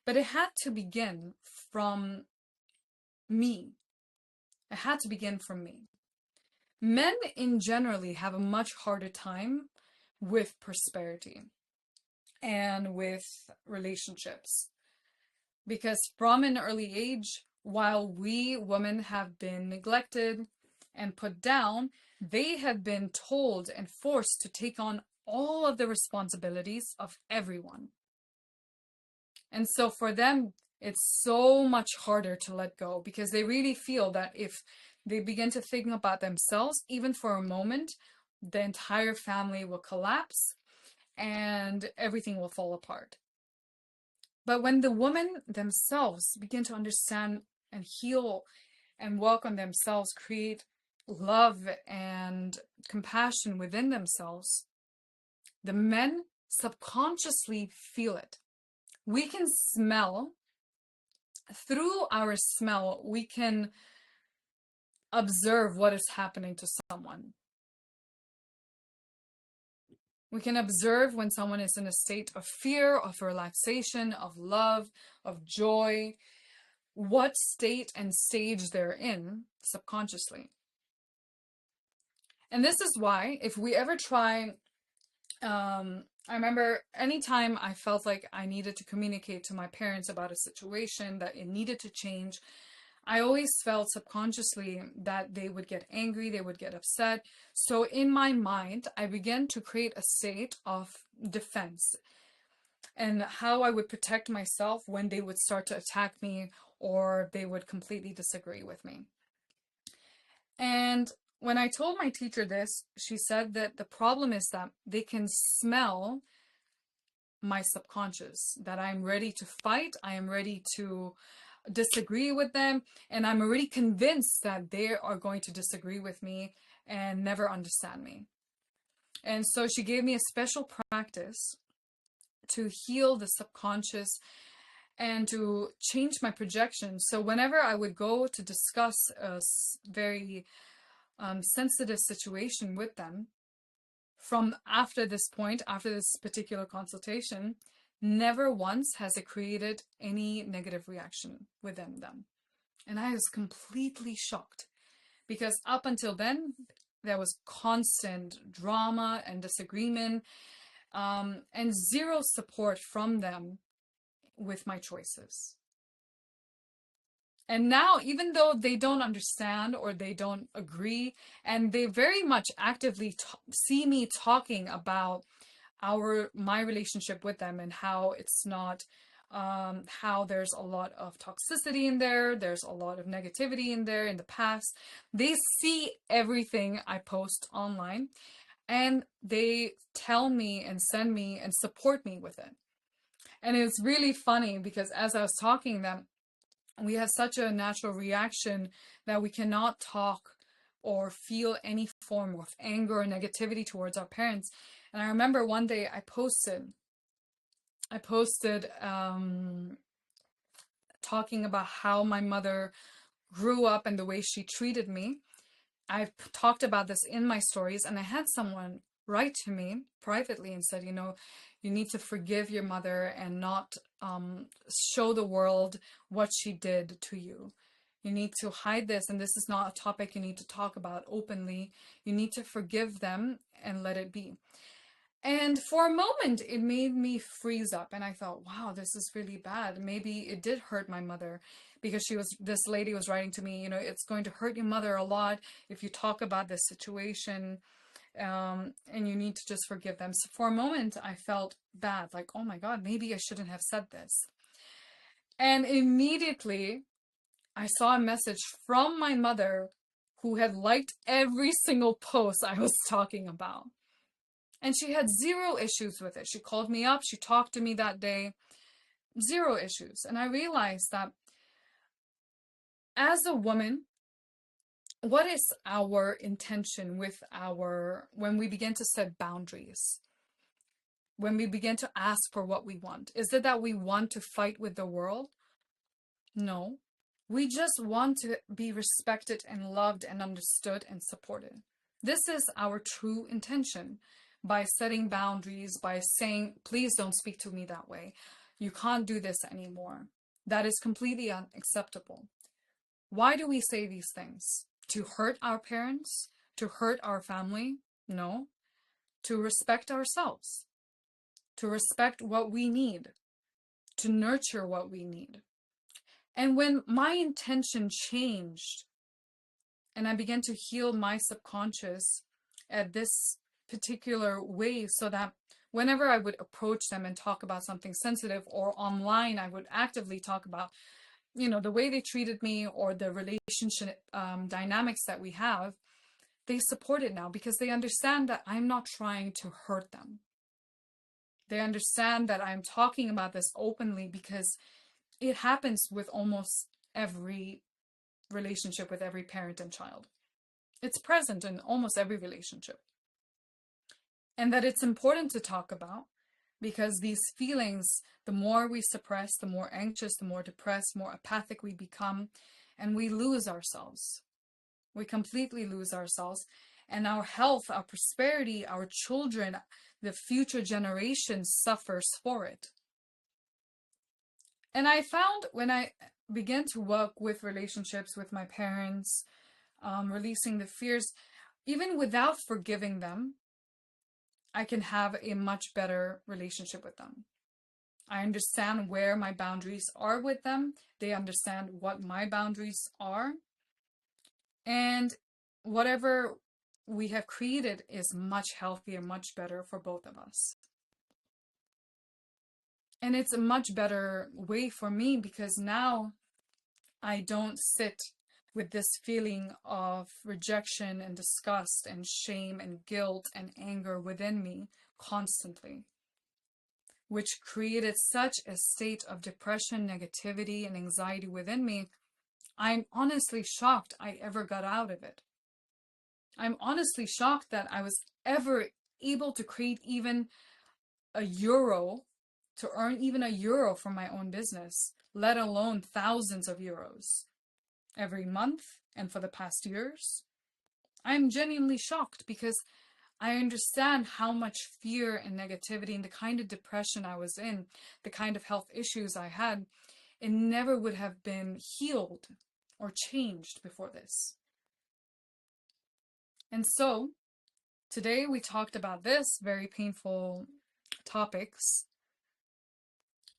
But it had to begin from me. It had to begin from me. Men in generally have a much harder time with prosperity and with relationships. Because from an early age, while we women have been neglected and put down, they have been told and forced to take on all of the responsibilities of everyone. And so for them, it's so much harder to let go because they really feel that if they begin to think about themselves, even for a moment, the entire family will collapse and everything will fall apart. But when the women themselves begin to understand and heal and work on themselves, create love and compassion within themselves, the men subconsciously feel it. We can smell, through our smell, we can observe what is happening to someone. We can observe when someone is in a state of fear, of relaxation, of love, of joy, what state and stage they're in subconsciously. And this is why, if we ever try, I remember anytime I felt like I needed to communicate to my parents about a situation that it needed to change, I always felt subconsciously that they would get angry, they would get upset. So in my mind, I began to create a state of defense and how I would protect myself when they would start to attack me or they would completely disagree with me. And when I told my teacher this, she said that the problem is that they can smell my subconscious, that I'm ready to fight, I am ready to disagree with them, and I'm already convinced that they are going to disagree with me and never understand me. And so she gave me a special practice to heal the subconscious and to change my projection. So whenever I would go to discuss a very sensitive situation with them, from after this point, after this particular consultation, never once has it created any negative reaction within them. And I was completely shocked because up until then, there was constant drama and disagreement, and zero support from them with my choices. And now, even though they don't understand or they don't agree, and they very much actively see me talking about my relationship with them and how it's not, how there's a lot of toxicity in there, there's a lot of negativity in there in the past. They see everything I post online and they tell me and send me and support me with it. And it's really funny because as I was talking to them, we have such a natural reaction that we cannot talk or feel any form of anger or negativity towards our parents. And I remember one day I posted talking about how my mother grew up and the way she treated me. I've talked about this in my stories, and I had someone write to me privately and said, you need to forgive your mother and not show the world what she did to you. You need to hide this, and this is not a topic you need to talk about openly. You need to forgive them and let it be. And for a moment, it made me freeze up, and I thought, wow, this is really bad. Maybe it did hurt my mother, because this lady was writing to me, it's going to hurt your mother a lot if you talk about this situation, and you need to just forgive them. So for a moment, I felt bad, like, oh my God, maybe I shouldn't have said this. And immediately, I saw a message from my mother who had liked every single post I was talking about. And she had zero issues with it. She called me up, she talked to me that day, zero issues. And I realized that as a woman, what is our intention when we begin to set boundaries? When we begin to ask for what we want? Is it that we want to fight with the world? No. We just want to be respected and loved and understood and supported. This is our true intention. By setting boundaries, by saying, please don't speak to me that way. You can't do this anymore. That is completely unacceptable. Why do we say these things? To hurt our parents? To hurt our family? No. To respect ourselves. To respect what we need. To nurture what we need. And when my intention changed and I began to heal my subconscious at this particular way, so that whenever I would approach them and talk about something sensitive, or online I would actively talk about the way they treated me or the relationship dynamics that we have, they support it now because they understand that I'm not trying to hurt them. They understand that I'm talking about this openly because it happens with almost every relationship with every parent and child. It's present in almost every relationship. And that it's important to talk about because these feelings, the more we suppress, the more anxious, the more depressed, more apathic we become, and we lose ourselves. We completely lose ourselves, and our health, our prosperity, our children, the future generations suffers for it. And I found when I began to work with relationships with my parents, releasing the fears, even without forgiving them, I can have a much better relationship with them. I understand where my boundaries are with them. They understand what my boundaries are. And whatever we have created is much healthier, much better for both of us. And it's a much better way for me because now I don't sit with this feeling of rejection and disgust and shame and guilt and anger within me constantly, which created such a state of depression, negativity, and anxiety within me. I'm honestly shocked I ever got out of it. I'm honestly shocked that I was ever able to create even a euro, to earn even a euro from my own business, let alone thousands of euros every month and for the past years. I'm genuinely shocked because I understand how much fear and negativity and the kind of depression I was in, the kind of health issues I had, it never would have been healed or changed before this. And so today we talked about this very painful topics,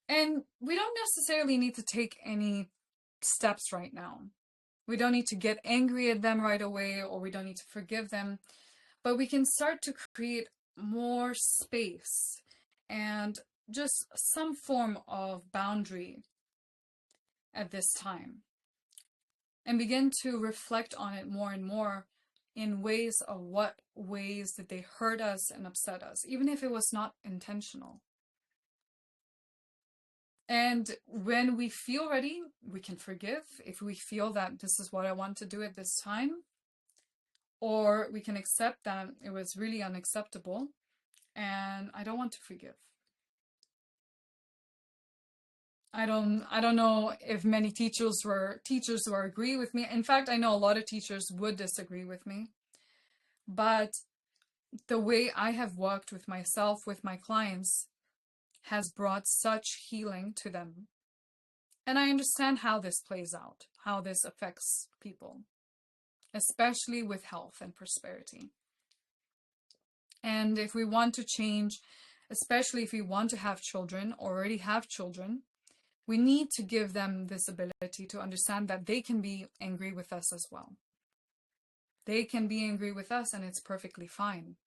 and we don't necessarily need to take any steps right now. We don't need to get angry at them right away, or we don't need to forgive them, but we can start to create more space and just some form of boundary at this time, and begin to reflect on it more and more in ways of what ways did they hurt us and upset us, even if it was not intentional. And when we feel ready, we can forgive if we feel that this is what I want to do at this time, or we can accept that it was really unacceptable and I don't want to forgive. I don't know if many teachers will agree with me. In fact, I know a lot of teachers would disagree with me. But the way I have worked with myself, with my clients, has brought such healing to them. And I understand how this plays out, how this affects people, especially with health and prosperity. And if we want to change, especially if we want to have children, already have children, we need to give them this ability to understand that they can be angry with us as well. They can be angry with us and it's perfectly fine.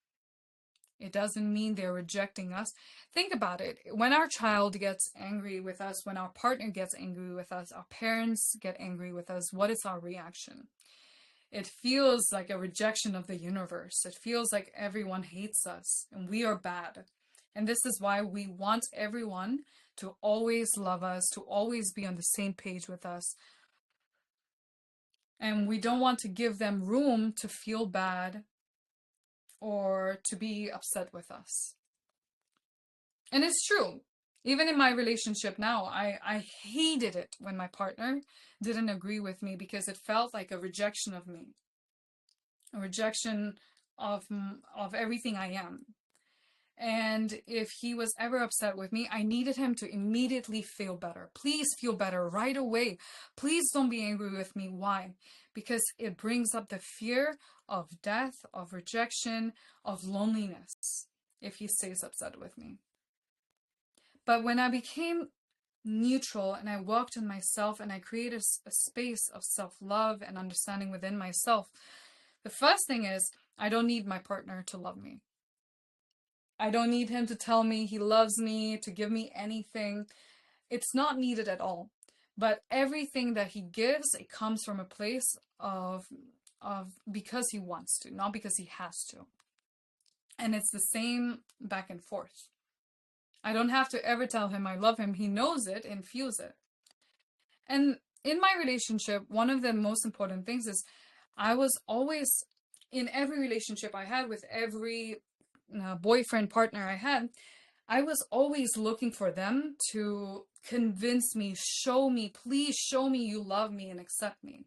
It doesn't mean they're rejecting us. Think about it. When our child gets angry with us, when our partner gets angry with us, our parents get angry with us, what is our reaction? It feels like a rejection of the universe. It feels like everyone hates us and we are bad. And this is why we want everyone to always love us, to always be on the same page with us. And we don't want to give them room to feel bad or to be upset with us. And it's true. Even in my relationship now, I hated it when my partner didn't agree with me because it felt like a rejection of me, a rejection of everything I am. And if he was ever upset with me, I needed him to immediately feel better. Please feel better right away. Please don't be angry with me. Why? Because it brings up the fear of death, of rejection, of loneliness if he stays upset with me. But when I became neutral and I worked on myself and I created a space of self-love and understanding within myself, the first thing is I don't need my partner to love me. I don't need him to tell me he loves me, to give me anything. It's not needed at all. But everything that he gives, it comes from a place of because he wants to, not because he has to. And it's the same back and forth. I don't have to ever tell him I love him. He knows it and feels it. And in my relationship, one of the most important things is I was always, in every relationship I had with every boyfriend partner I had, I was always looking for them to convince me, show me, please show me you love me and accept me.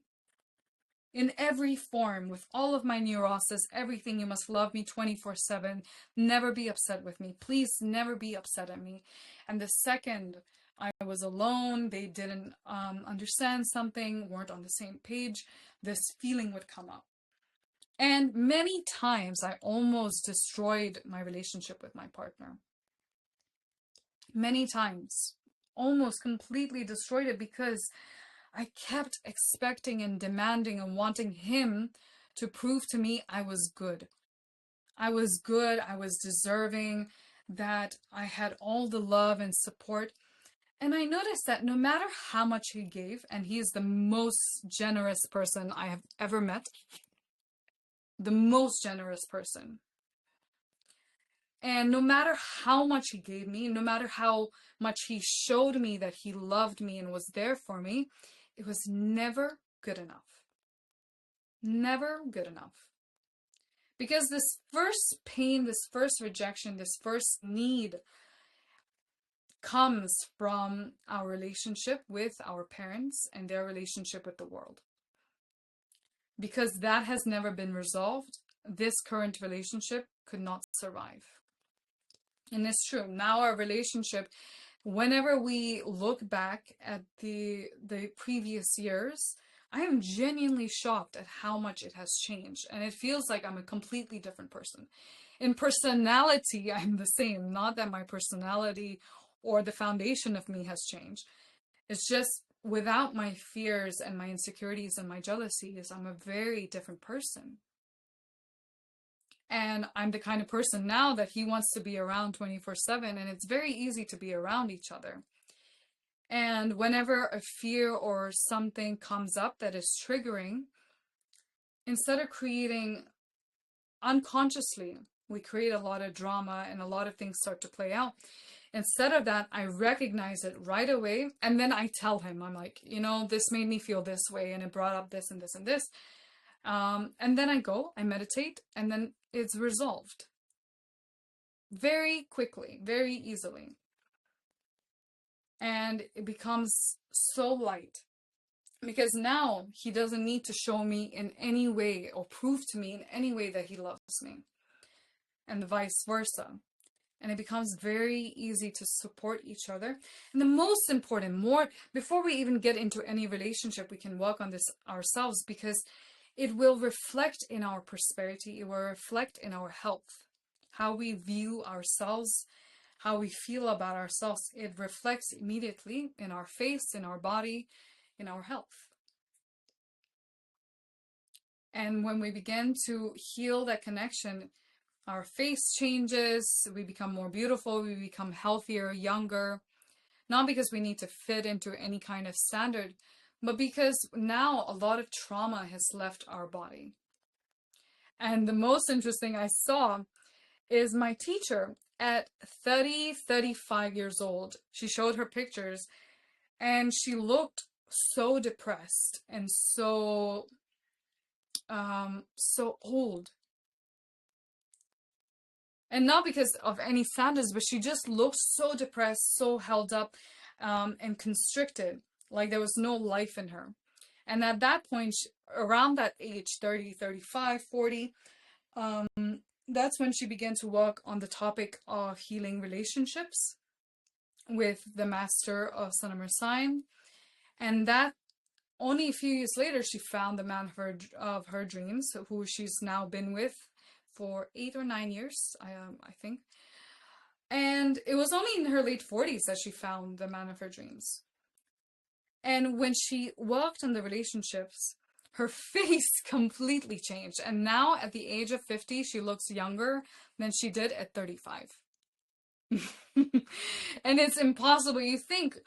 In every form, with all of my neurosis, everything, you must love me 24/7, never be upset with me, please never be upset at me. And the second I was alone, they didn't understand something, weren't on the same page, this feeling would come up. And many times I almost destroyed my relationship with my partner. many times, almost completely destroyed it, because I kept expecting and demanding and wanting him to prove to me I was good. I was good, I was deserving, that I had all the love and support. And I noticed that no matter how much he gave, and he is the most generous person I have ever met, the most generous person. And no matter how much he gave me, no matter how much he showed me that he loved me and was there for me, it was never good enough. Never good enough. Because this first pain, this first rejection, this first need comes from our relationship with our parents and their relationship with the world. Because that has never been resolved, this current relationship could not survive. And it's true. Now our relationship, whenever we look back at the previous years, I am genuinely shocked at how much it has changed. And it feels like I'm a completely different person. In personality, I'm the same. Not that my personality or the foundation of me has changed. It's just without my fears and my insecurities and my jealousies, I'm a very different person. And I'm the kind of person now that he wants to be around 24/7, and it's very easy to be around each other. And whenever a fear or something comes up that is triggering, instead of creating unconsciously, we create a lot of drama and a lot of things start to play out. Instead of that, I recognize it right away. And then I tell him, I'm like, this made me feel this way, and it brought up this and this and this. And then I meditate, and then it's resolved. Very quickly, very easily. And it becomes so light. Because now he doesn't need to show me in any way or prove to me in any way that he loves me. And vice versa. And it becomes very easy to support each other. And the most important, before we even get into any relationship, we can work on this ourselves, because it will reflect in our prosperity. It will reflect in our health, how we view ourselves, how we feel about ourselves. It reflects immediately in our face, in our body, in our health. And when we begin to heal that connection, our face changes, we become more beautiful, we become healthier, younger, not because we need to fit into any kind of standard, but because now a lot of trauma has left our body. And the most interesting I saw is my teacher at 30, 35 years old. She showed her pictures and she looked so depressed and so old. And not because of any sadness, but she just looked so depressed, so held up, and constricted, like there was no life in her. And at that point, around that age, 30, 35, 40, that's when she began to work on the topic of healing relationships with the master of Sun and Earth sign. And that only a few years later, she found the man of her dreams, who she's now been with for 8 or 9 years, I think. And it was only in her late 40s that she found the man of her dreams. And when she worked on the relationships, her face completely changed. And now at the age of 50, she looks younger than she did at 35. And it's impossible. You think,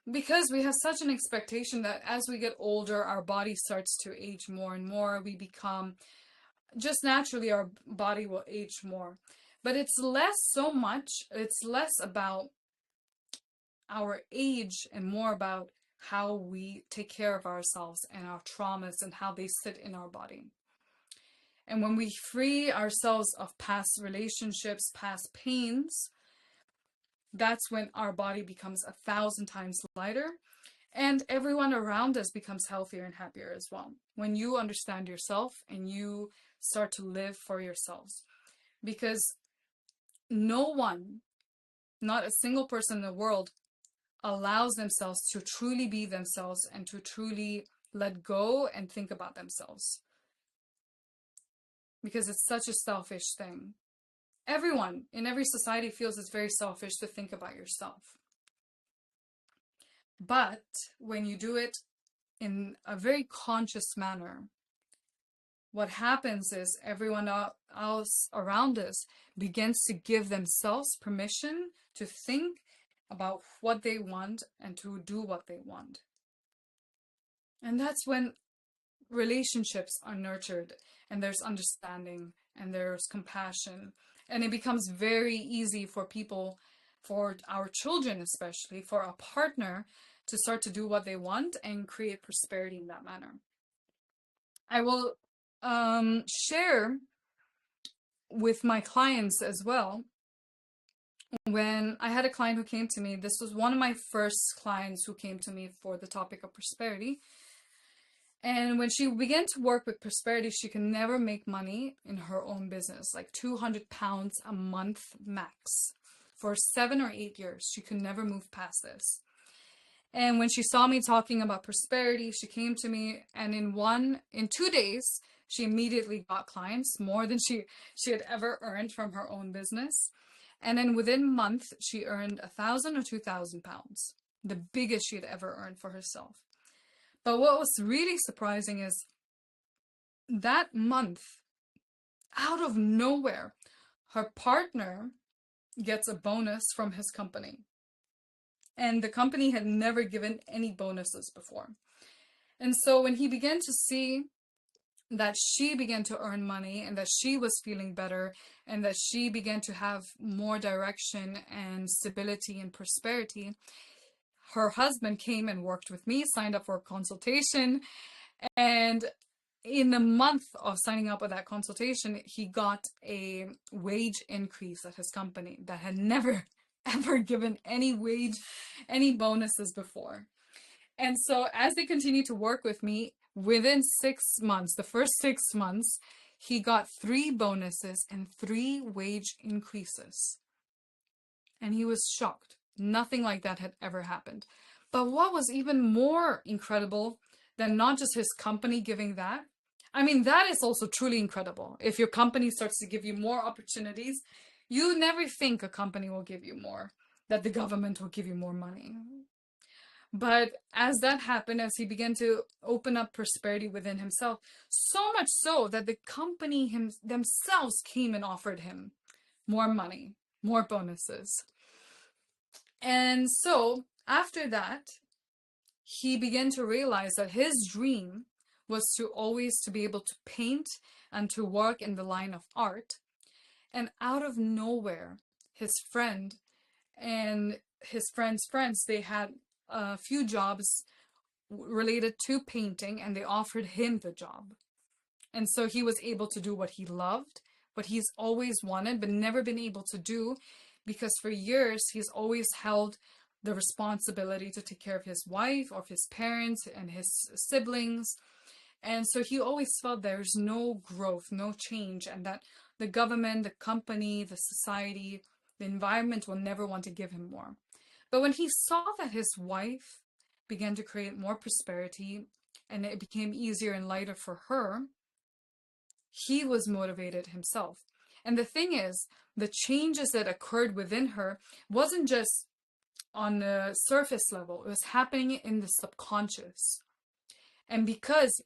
because we have such an expectation that as we get older, our body starts to age more and more. We become, just naturally, our body will age more. But it's less about our age and more about how we take care of ourselves and our traumas and how they sit in our body. And when we free ourselves of past relationships, past pains, that's when our body becomes 1,000 times lighter, and everyone around us becomes healthier and happier as well. When you understand yourself and you start to live for yourselves. Because no one, not a single person in the world, allows themselves to truly be themselves and to truly let go and think about themselves. Because it's such a selfish thing. Everyone in every society feels it's very selfish to think about yourself. But when you do it in a very conscious manner, what happens is everyone else around us begins to give themselves permission to think about what they want and to do what they want. And that's when relationships are nurtured and there's understanding and there's compassion. And it becomes very easy for people, for our children especially, for a partner to start to do what they want and create prosperity in that manner. I will share with my clients as well. When I had a client who came to me, this was one of my first clients who came to me for the topic of prosperity. And when she began to work with prosperity, she could never make money in her own business, like £200 a month max. For 7 or 8 years, she could never move past this. And when she saw me talking about prosperity, she came to me, and in 2 days, she immediately got clients, more than she had ever earned from her own business. And then within a month, she earned £1,000 or £2,000, the biggest she had ever earned for herself. But what was really surprising is that month, out of nowhere, her partner gets a bonus from his company. And the company had never given any bonuses before. And so when he began to see that she began to earn money and that she was feeling better and that she began to have more direction and stability and prosperity, her husband came and worked with me, signed up for a consultation, and in the month of signing up with that consultation, he got a wage increase at his company that had never ever given any bonuses before. And so as they continued to work with me, within 6 months, the first 6 months, he got 3 bonuses and 3 wage increases. And he was shocked. Nothing like that had ever happened. But what was even more incredible than not just his company giving that, I mean, that is also truly incredible. If your company starts to give you more opportunities, you never think a company will give you more, that the government will give you more money. But as that happened, as he began to open up prosperity within himself, so much so that the company themselves came and offered him more money, more bonuses. And so after that, he began to realize that his dream was to always to be able to paint and to work in the line of art. And out of nowhere, his friend and his friend's friends, they had a few jobs related to painting and they offered him the job. And so he was able to do what he loved, what he's always wanted, but never been able to do, because for years he's always held the responsibility to take care of his wife or his parents and his siblings. And so he always felt there's no growth, no change, and that the government, the company, the society, the environment will never want to give him more. But when he saw that his wife began to create more prosperity and it became easier and lighter for her, he was motivated himself. And the thing is, the changes that occurred within her wasn't just on the surface level, it was happening in the subconscious. And because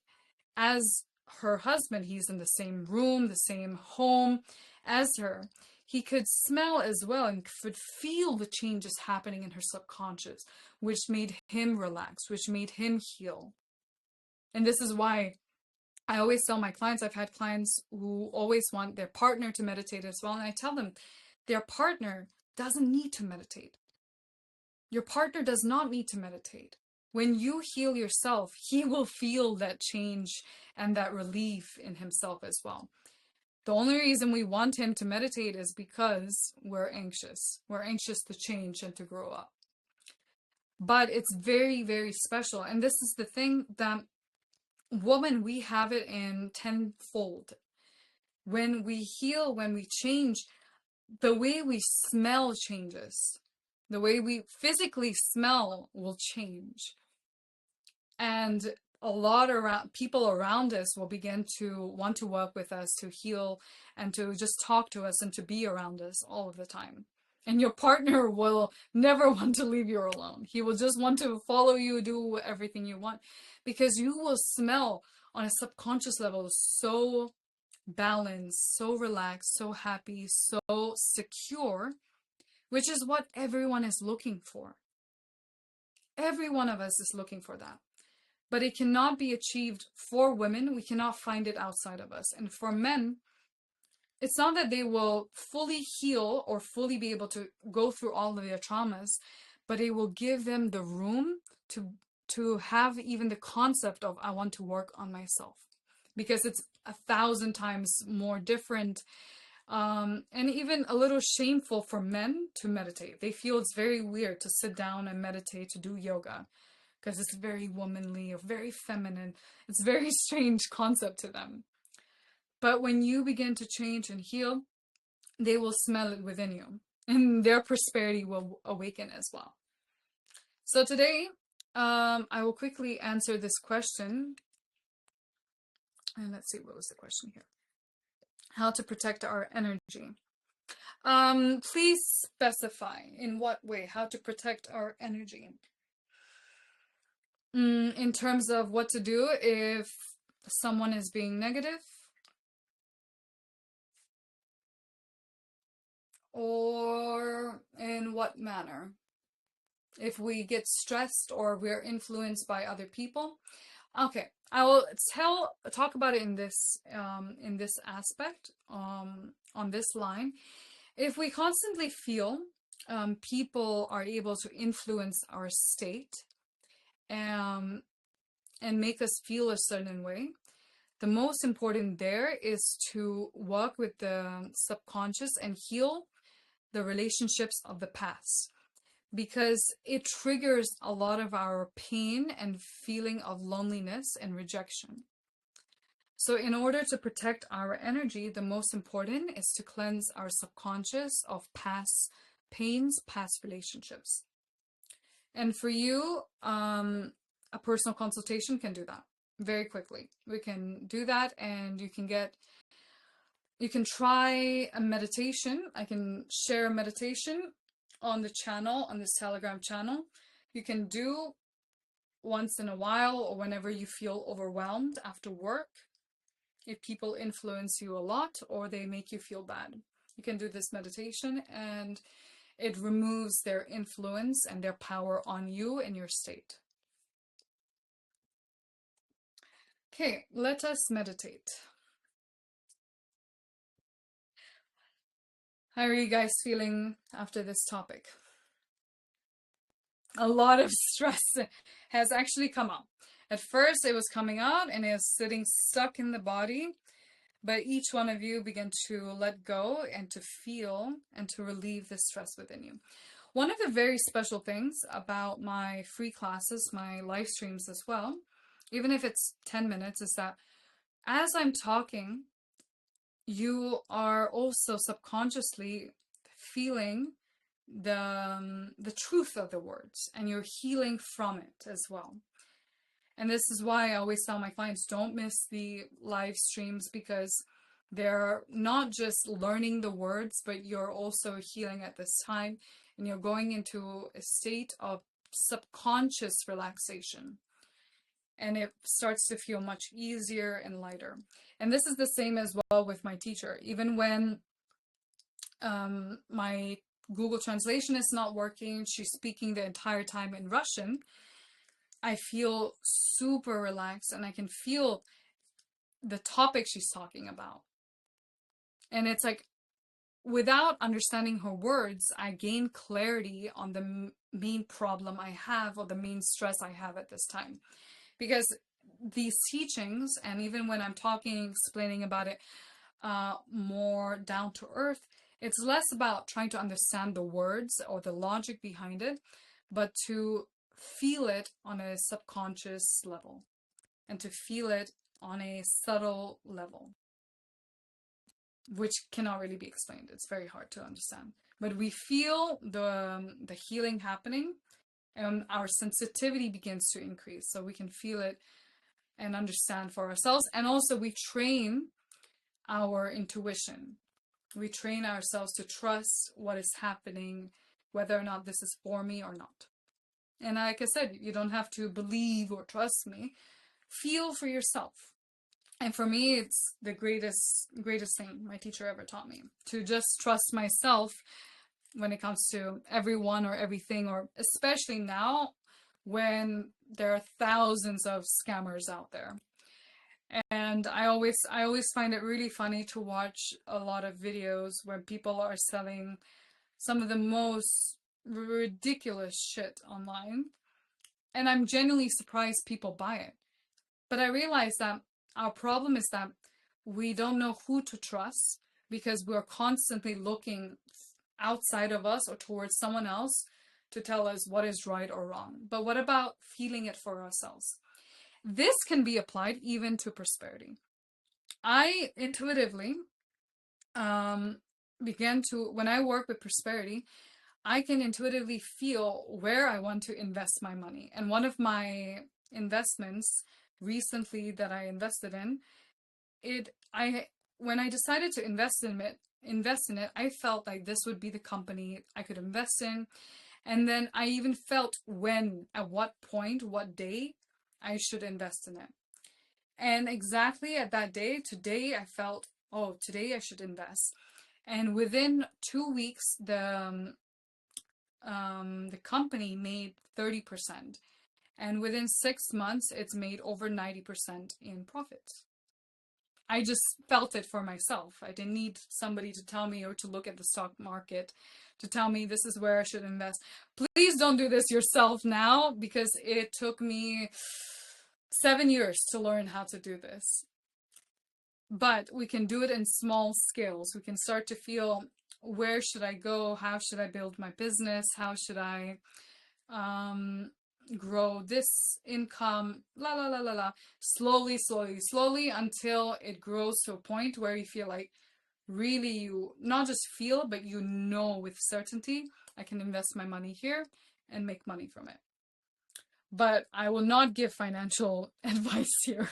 as her husband, he's in the same room, the same home as her, he could smell as well and could feel the changes happening in her subconscious, which made him relax, which made him heal. And this is why I always tell my clients, I've had clients who always want their partner to meditate as well. And I tell them their partner doesn't need to meditate. Your partner does not need to meditate. When you heal yourself, he will feel that change and that relief in himself as well. The only reason we want him to meditate is because we're anxious. We're anxious to change and to grow up. But it's very, very special. And this is the thing that woman, we have it in tenfold. When we heal, when we change, the way we smell changes. The way we physically smell will change. And a lot around people around us will begin to want to work with us, to heal, and to just talk to us and to be around us all of the time. And your partner will never want to leave you alone. He will just want to follow you, do everything you want, because you will smell on a subconscious level so balanced, so relaxed, so happy, so secure, which is what everyone is looking for. Every one of us is looking for that. But it cannot be achieved for women. We cannot find it outside of us. And for men, it's not that they will fully heal or fully be able to go through all of their traumas, but it will give them the room to have even the concept of, I want to work on myself, because it's 1,000 times more different, and even a little shameful for men to meditate. They feel it's very weird to sit down and meditate, to do yoga, because it's very womanly or very feminine. It's a very strange concept to them. But when you begin to change and heal, they will smell it within you, and their prosperity will awaken as well. So today, I will quickly answer this question. And let's see, what was the question here? How to protect our energy. Please specify in what way, how to protect our energy. In terms of what to do if someone is being negative, or in what manner? If we get stressed or we're influenced by other people. Okay, I will talk about it in this aspect, on this line. If we constantly feel people are able to influence our state, and make us feel a certain way, the most important there is to work with the subconscious and heal the relationships of the past, because it triggers a lot of our pain and feeling of loneliness and rejection. So in order to protect our energy, the most important is to cleanse our subconscious of past pains, past relationships. And for you, a personal consultation can do that very quickly. We can do that, and you can try a meditation. I can share a meditation on the channel, on this Telegram channel. You can do once in a while, or whenever you feel overwhelmed after work, if people influence you a lot or they make you feel bad. You can do this meditation, and it removes their influence and their power on you and your state. Okay, let us meditate. How are you guys feeling after this topic? A lot of stress has actually come up. At first it was coming out and it was sitting stuck in the body, but each one of you begin to let go and to feel and to relieve the stress within you. One of the very special things about my free classes, my live streams as well, even if it's 10 minutes, is that as I'm talking, you are also subconsciously feeling the truth of the words, and you're healing from it as well. And this is why I always tell my clients, don't miss the live streams, because they're not just learning the words, but you're also healing at this time, and you're going into a state of subconscious relaxation, and it starts to feel much easier and lighter. And this is the same as well with my teacher. Even when my Google translation is not working, she's speaking the entire time in Russian, I feel super relaxed, and I can feel the topic she's talking about. And it's like, without understanding her words, I gain clarity on the main problem I have, or the main stress I have at this time. Because these teachings, and even when I'm talking, explaining about it more down to earth, it's less about trying to understand the words or the logic behind it, but to feel it on a subconscious level, and to feel it on a subtle level, which cannot really be explained. It's very hard to understand. But we feel the healing happening, and our sensitivity begins to increase, so we can feel it and understand for ourselves. And also we train our intuition. We train ourselves to trust what is happening, whether or not this is for me or not. And like I said, you don't have to believe or trust me. Feel for yourself. And for me, it's the greatest thing my teacher ever taught me, to just trust myself when it comes to everyone or everything, or especially now when there are thousands of scammers out there. And I always find it really funny to watch a lot of videos where people are selling some of the most ridiculous shit online. And I'm genuinely surprised people buy it. But I realize that our problem is that we don't know who to trust because we're constantly looking outside of us or towards someone else to tell us what is right or wrong. But what about feeling it for ourselves? This can be applied even to prosperity. I intuitively began to, when I work with prosperity, I can intuitively feel where I want to invest my money. And one of my investments recently that I invested in, when I decided to invest in it, I felt like this would be the company I could invest in. And then I even felt when, at what point, what day I should invest in it. And exactly at that day, today, I felt, oh, today I should invest. And within 2 weeks, the company made 30%. And within 6 months, it's made over 90% in profit. I just felt it for myself. I didn't need somebody to tell me or to look at the stock market to tell me this is where I should invest. Please don't do this yourself now, because it took me 7 years to learn how to do this. But we can do it in small scales. We can start to feel, where should I go? How should I build my business? How should I grow this income? La la la la la. Slowly, slowly, slowly, until it grows to a point where you feel like, really, you not just feel, but you know with certainty, I can invest my money here and make money from it. But I will not give financial advice here.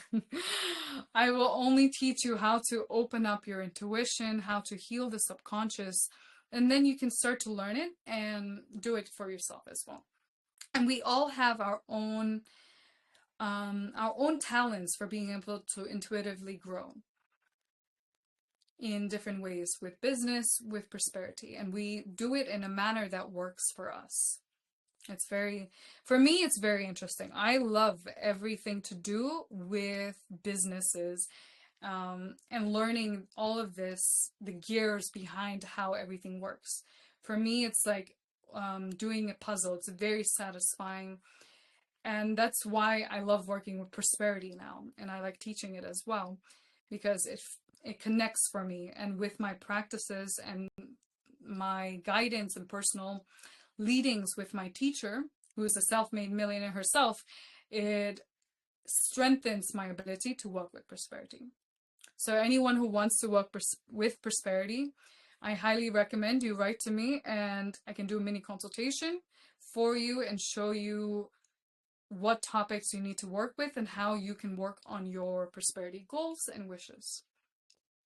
I will only teach you how to open up your intuition, how to heal the subconscious, and then you can start to learn it and do it for yourself as well. And we all have our own talents for being able to intuitively grow in different ways, with business, with prosperity, and we do it in a manner that works for us. For me, it's very interesting. I love everything to do with businesses, and learning all of this, the gears behind how everything works. For me, it's like doing a puzzle. It's very satisfying. And that's why I love working with prosperity now. And I like teaching it as well, because it connects for me. And with my practices and my guidance and personal leadings with my teacher, who is a self-made millionaire herself, it strengthens my ability to work with prosperity. So anyone who wants to work with prosperity, I highly recommend you write to me, and I can do a mini consultation for you and show you what topics you need to work with and how you can work on your prosperity goals and wishes.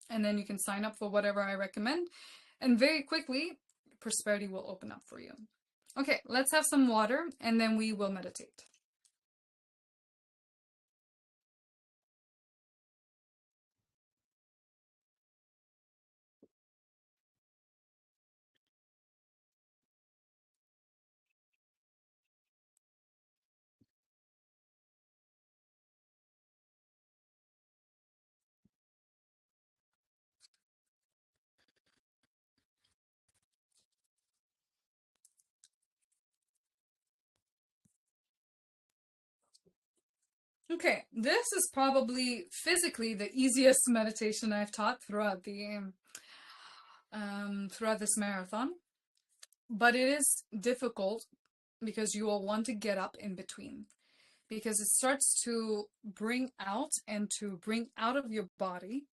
And then you can sign up for whatever I recommend, and very quickly, prosperity will open up for you. Okay, let's have some water and then we will meditate. Okay, this is probably physically the easiest meditation I've taught throughout this marathon, but it is difficult because you will want to get up in between, because it starts to bring out of your body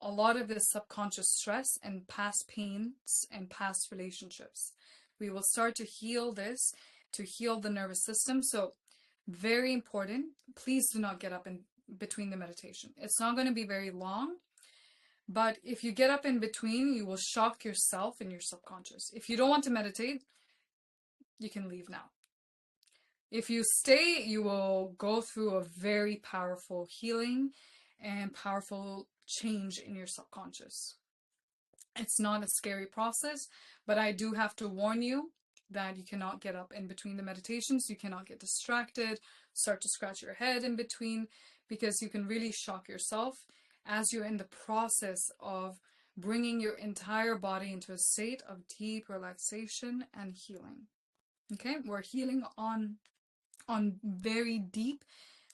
a lot of this subconscious stress and past pains and past relationships. We will start to heal this, to heal the nervous system. So very important, please do not get up between the meditation. It's not going to be very long, but if you get up in between, you will shock yourself and your subconscious. If you don't want to meditate, you can leave now. If you stay, you will go through a very powerful healing and powerful change in your subconscious. It's not a scary process, but I do have to warn you that you cannot get up in between the meditations. You cannot get distracted, start to scratch your head in between, because you can really shock yourself as you're in the process of bringing your entire body into a state of deep relaxation and healing. Okay, we're healing on very deep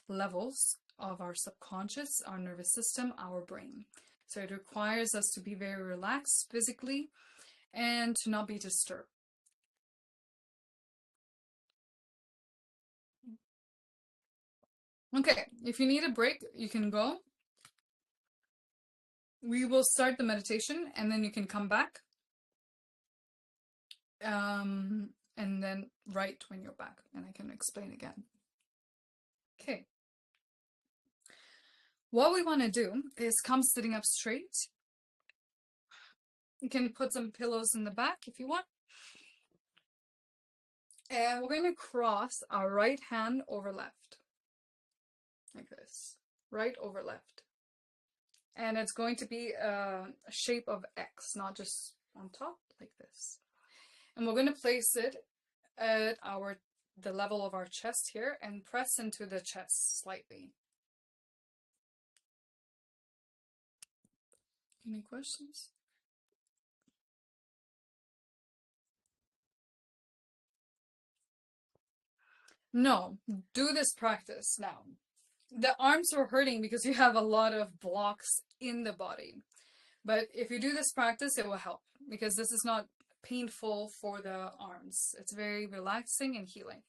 levels of our subconscious, our nervous system, our brain. So it requires us to be very relaxed physically and to not be disturbed. Okay, if you need a break, you can go. We will start the meditation and then you can come back. And then write when you're back and I can explain again. Okay. What we want to do is come sitting up straight. You can put some pillows in the back if you want. And we're going to cross our right hand over left. Like this. Right over left. And it's going to be a shape of X, not just on top, like this. And we're going to place it at the level of our chest here and press into the chest slightly. Any questions? No, do this practice now. The arms were hurting because you have a lot of blocks in the body. But if you do this practice, it will help because this is not painful for the arms. It's very relaxing and healing.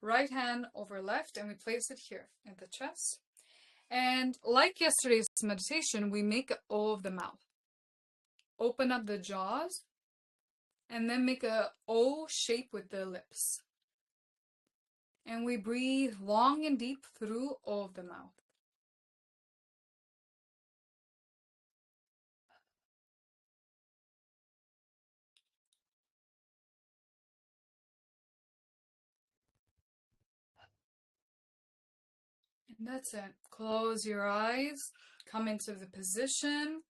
Right hand over left, and we place it here at the chest. And like yesterday's meditation, we make an O of the mouth. Open up the jaws, and then make a O shape with the lips. And we breathe long and deep through O of the mouth. And that's it. Close your eyes, come into the position.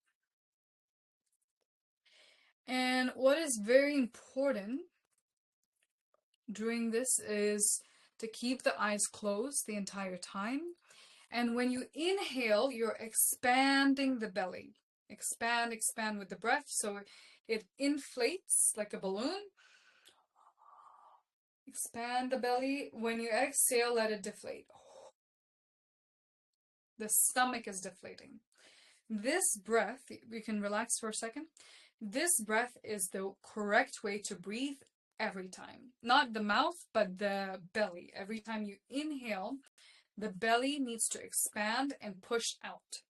And what is very important during this is to keep the eyes closed the entire time. And when you inhale, you're expanding the belly. Expand, expand with the breath. So it inflates like a balloon. Expand the belly. When you exhale, let it deflate. The stomach is deflating. This breath, we can relax for a second. This breath is the correct way to breathe every time. Not the mouth, but the belly. Every time you inhale, the belly needs to expand and push out.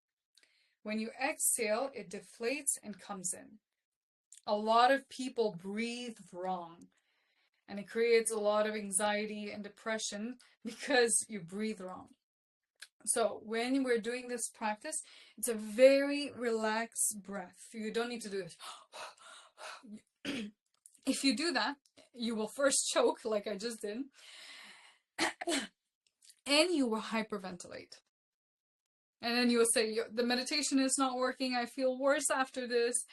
When you exhale, it deflates and comes in. A lot of people breathe wrong, and it creates a lot of anxiety and depression because you breathe wrong. So when we're doing this practice, it's a very relaxed breath. You don't need to do this. If you do that, you will first choke like I just did, and you will hyperventilate. And then you will say, the meditation is not working, I feel worse after this.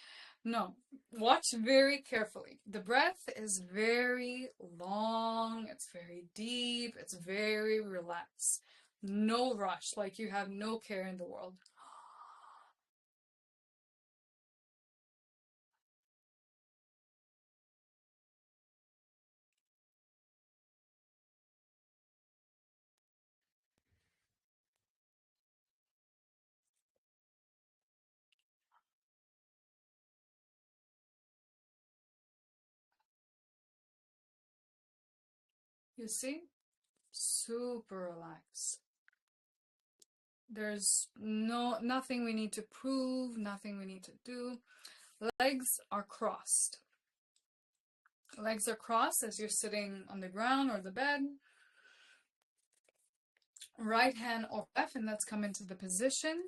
No, watch very carefully. The breath is very long, it's very deep, it's very relaxed. No rush, like you have no care in the world. You see? Super relaxed. There's nothing we need to prove, nothing we need to do. Legs are crossed. Legs are crossed as you're sitting on the ground or the bed. Right hand or left, and let's come into the position.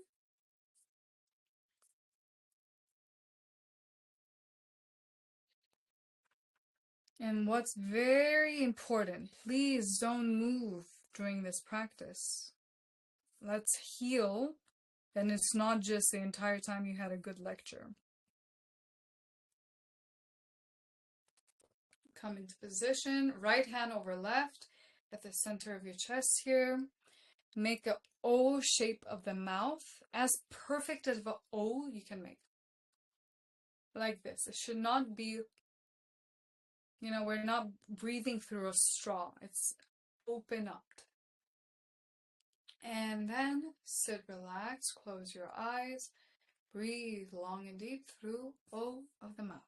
And what's very important, please don't move during this practice. Let's heal, and it's not just the entire time you had a good lecture. Come into position, right hand over left at the center of your chest here. Make a O shape of the mouth, as perfect as an O you can make. Like this. It should not be, we're not breathing through a straw. It's open up. And then sit relaxed, close your eyes, breathe long and deep through O of the mouth.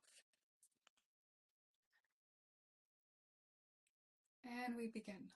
And we begin.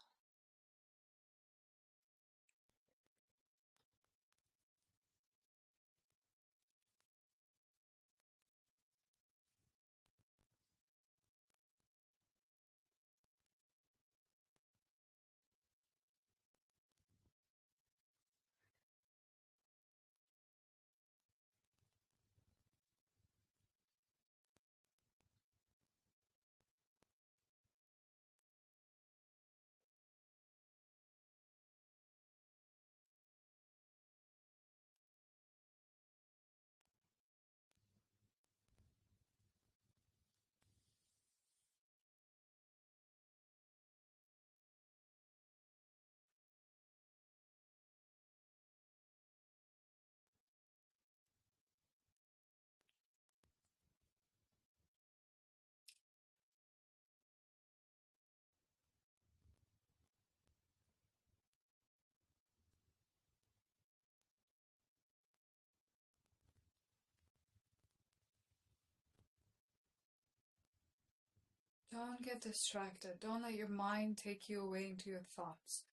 Don't get distracted. Don't let your mind take you away into your thoughts.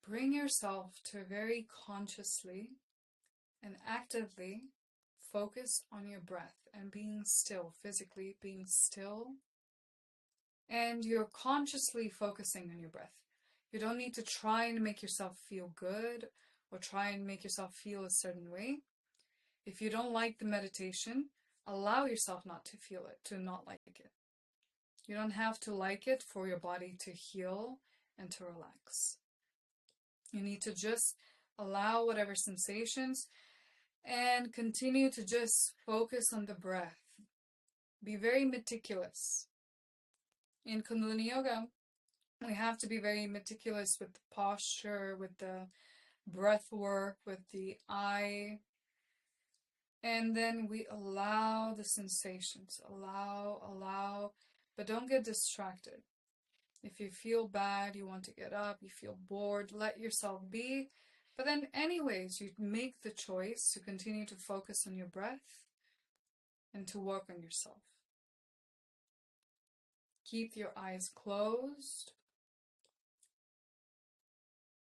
Bring yourself to very consciously and actively focus on your breath and being still, physically being still. And you're consciously focusing on your breath. You don't need to try and make yourself feel good or try and make yourself feel a certain way. If you don't like the meditation, allow yourself not to feel it, to not like it. You don't have to like it for your body to heal and to relax. You need to just allow whatever sensations and continue to just focus on the breath. Be very meticulous. In Kundalini Yoga, we have to be very meticulous with the posture, with the breath work, with the eye. And then we allow the sensations. Allow, but don't get distracted. If you feel bad, you want to get up, you feel bored, let yourself be. But then anyways, you make the choice to continue to focus on your breath and to work on yourself. Keep your eyes closed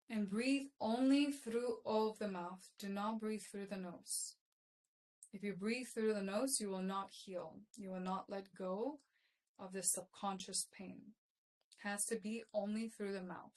and breathe only through all of the mouth. Do not breathe through the nose. If you breathe through the nose, you will not heal. You will not let go of this subconscious pain. It has to be only through the mouth.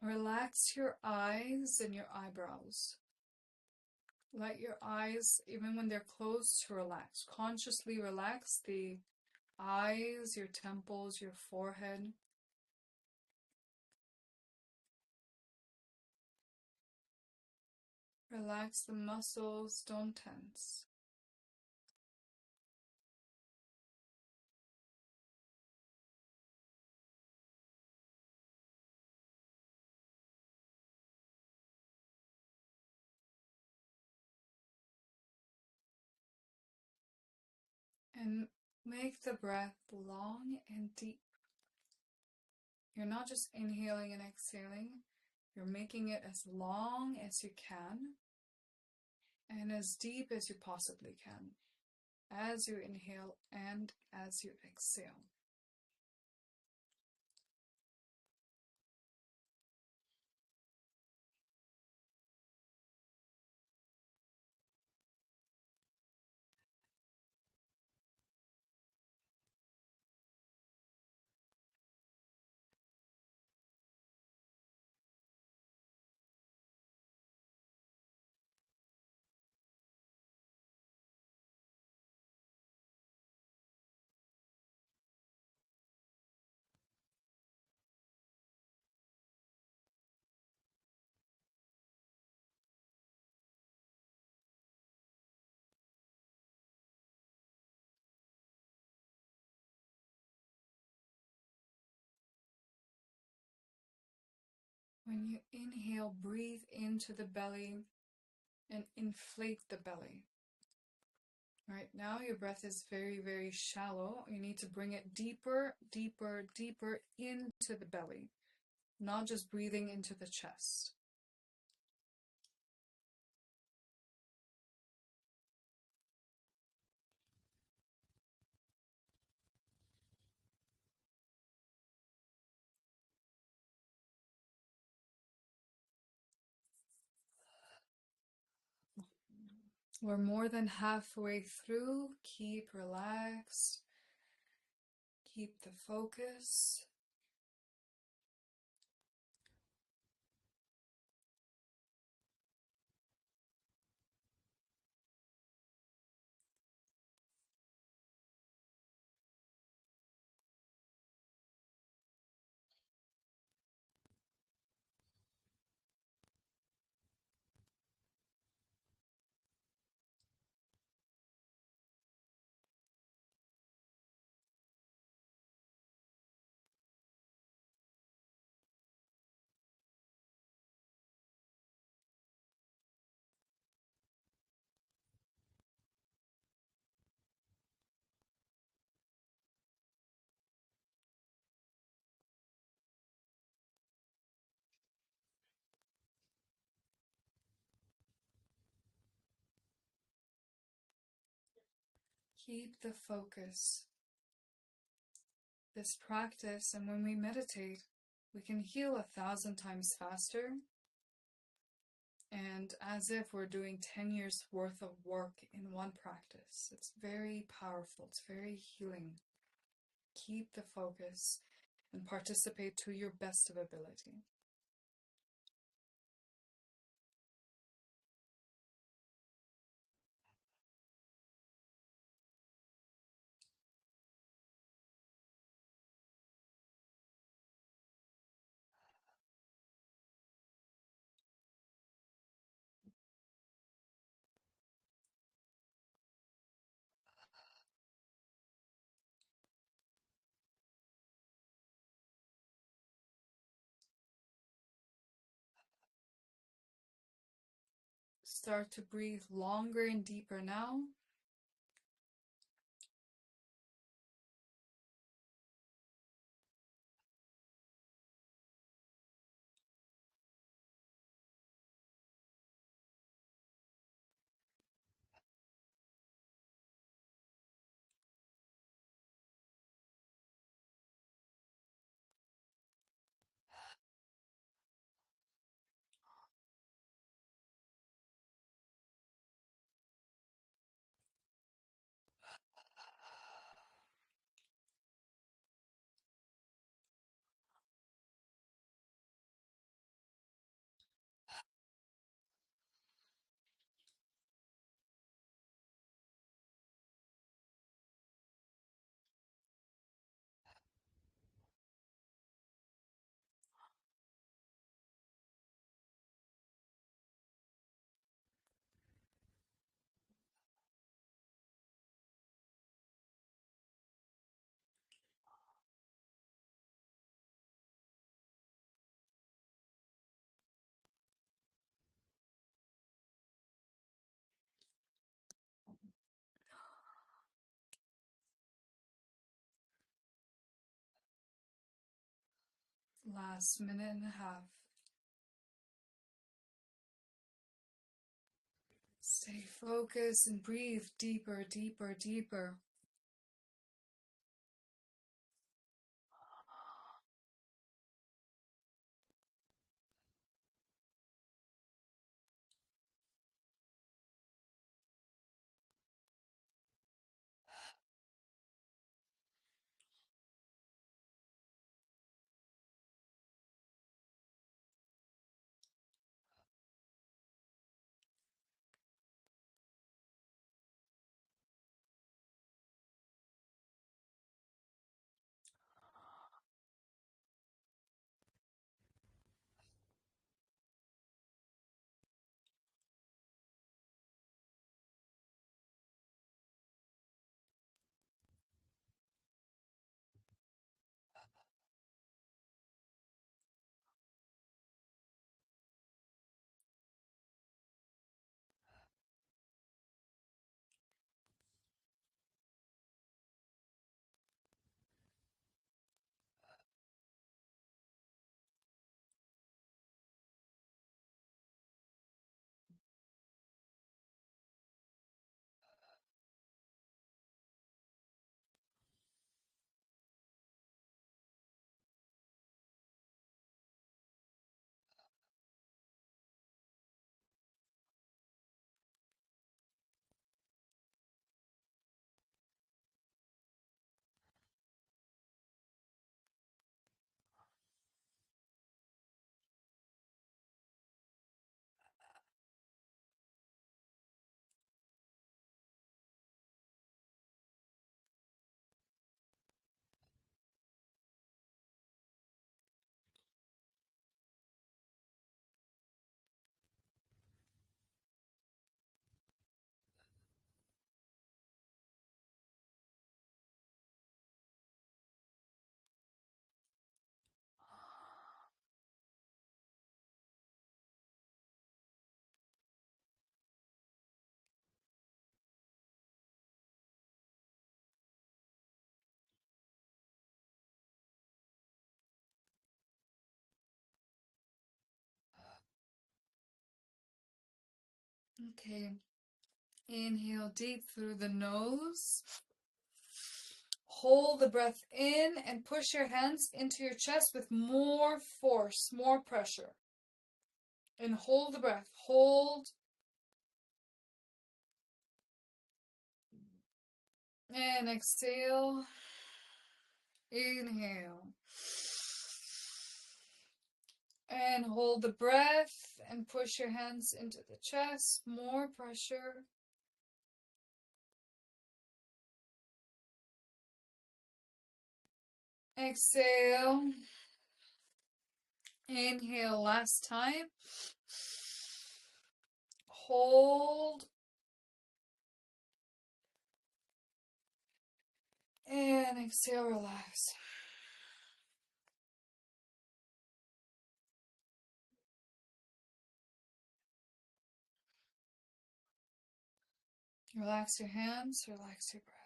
Relax your eyes and your eyebrows. Let your eyes, even when they're closed, to relax. Consciously relax the eyes, your temples, your forehead. Relax the muscles, don't tense. And make the breath long and deep. You're not just inhaling and exhaling, you're making it as long as you can and as deep as you possibly can as you inhale and as you exhale. When you inhale, breathe into the belly and inflate the belly. Right now, your breath is very, very shallow. You need to bring it deeper, deeper, deeper into the belly, not just breathing into the chest. We're more than halfway through. Keep relaxed. Keep the focus. Keep the focus. This practice, and when we meditate, we can heal 1,000 times faster, and as if we're doing 10 years worth of work in one practice. It's very powerful, it's very healing. Keep the focus and participate to your best of ability. Start to breathe longer and deeper now. Last minute and a half. Stay focused and breathe deeper, deeper, deeper. Okay. Inhale deep through the nose. Hold the breath in and push your hands into your chest with more force, more pressure. And hold the breath. Hold. And exhale. Inhale. And hold the breath and push your hands into the chest. More pressure. Exhale. Inhale last time. Hold. And exhale, relax. Relax your hands, relax your breath.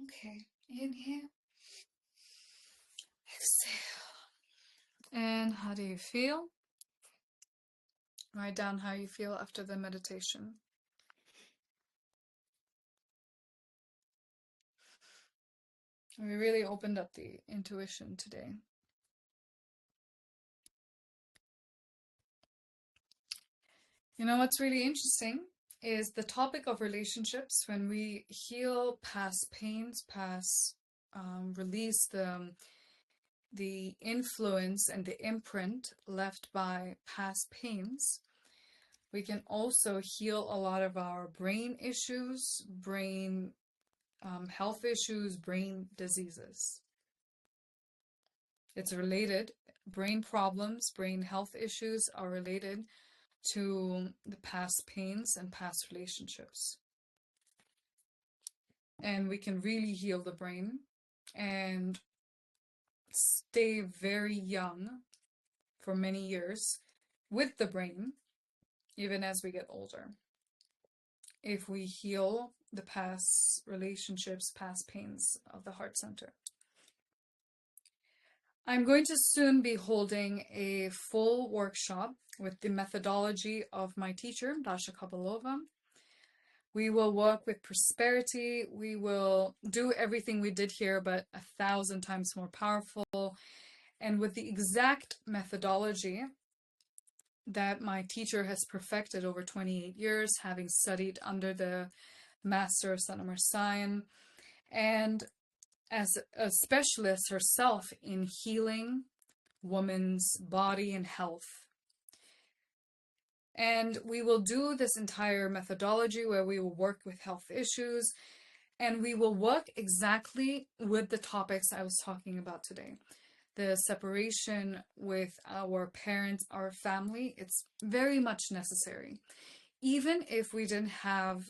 Okay, inhale, exhale. And how do you feel? Write down how you feel after the meditation. We really opened up the intuition today. You know what's really interesting is the topic of relationships. When we heal past pains, past release the influence and the imprint left by past pains, we can also heal a lot of our brain issues, brain health issues, brain diseases. It's related. Brain problems, brain health issues are related to the past pains and past relationships. And we can really heal the brain and stay very young for many years with the brain, even as we get older, if we heal the past relationships, past pains of the heart center. I'm going to soon be holding a full workshop with the methodology of my teacher, Dasha Kabalova. We will work with prosperity. We will do everything we did here, but 1,000 times more powerful. And with the exact methodology that my teacher has perfected over 28 years, having studied under the Master of Satnam Science, and as a specialist herself in healing woman's body and health. And we will do this entire methodology where we will work with health issues, and we will work exactly with the topics I was talking about today. The separation with our parents, our family, it's very much necessary. Even if we didn't have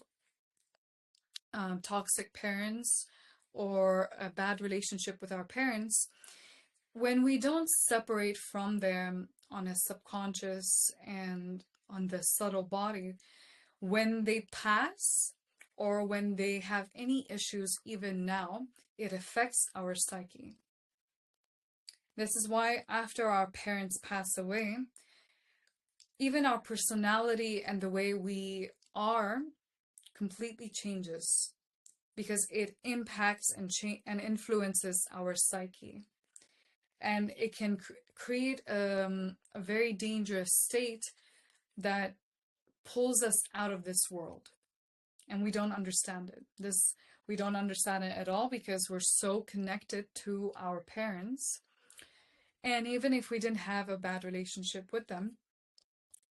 toxic parents or a bad relationship with our parents, when we don't separate from them on a subconscious and on the subtle body, when they pass or when they have any issues, even now, it affects our psyche. This is why after our parents pass away, even our personality and the way we are completely changes, because it impacts and influences our psyche. And it can create a very dangerous state that pulls us out of this world. And we don't understand it. We don't understand it at all because we're so connected to our parents. And even if we didn't have a bad relationship with them,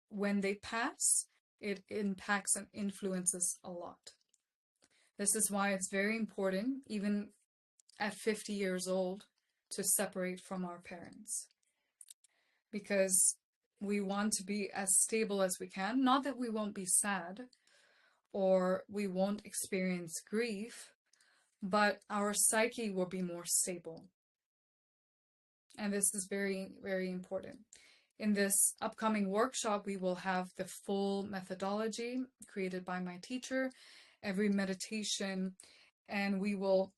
when they pass, it impacts and influences a lot. This is why it's very important, even at 50 years old, to separate from our parents. Because we want to be as stable as we can. Not that we won't be sad or we won't experience grief, but our psyche will be more stable. And this is very, very important. In this upcoming workshop, we will have the full methodology created by my teacher, every meditation, and we will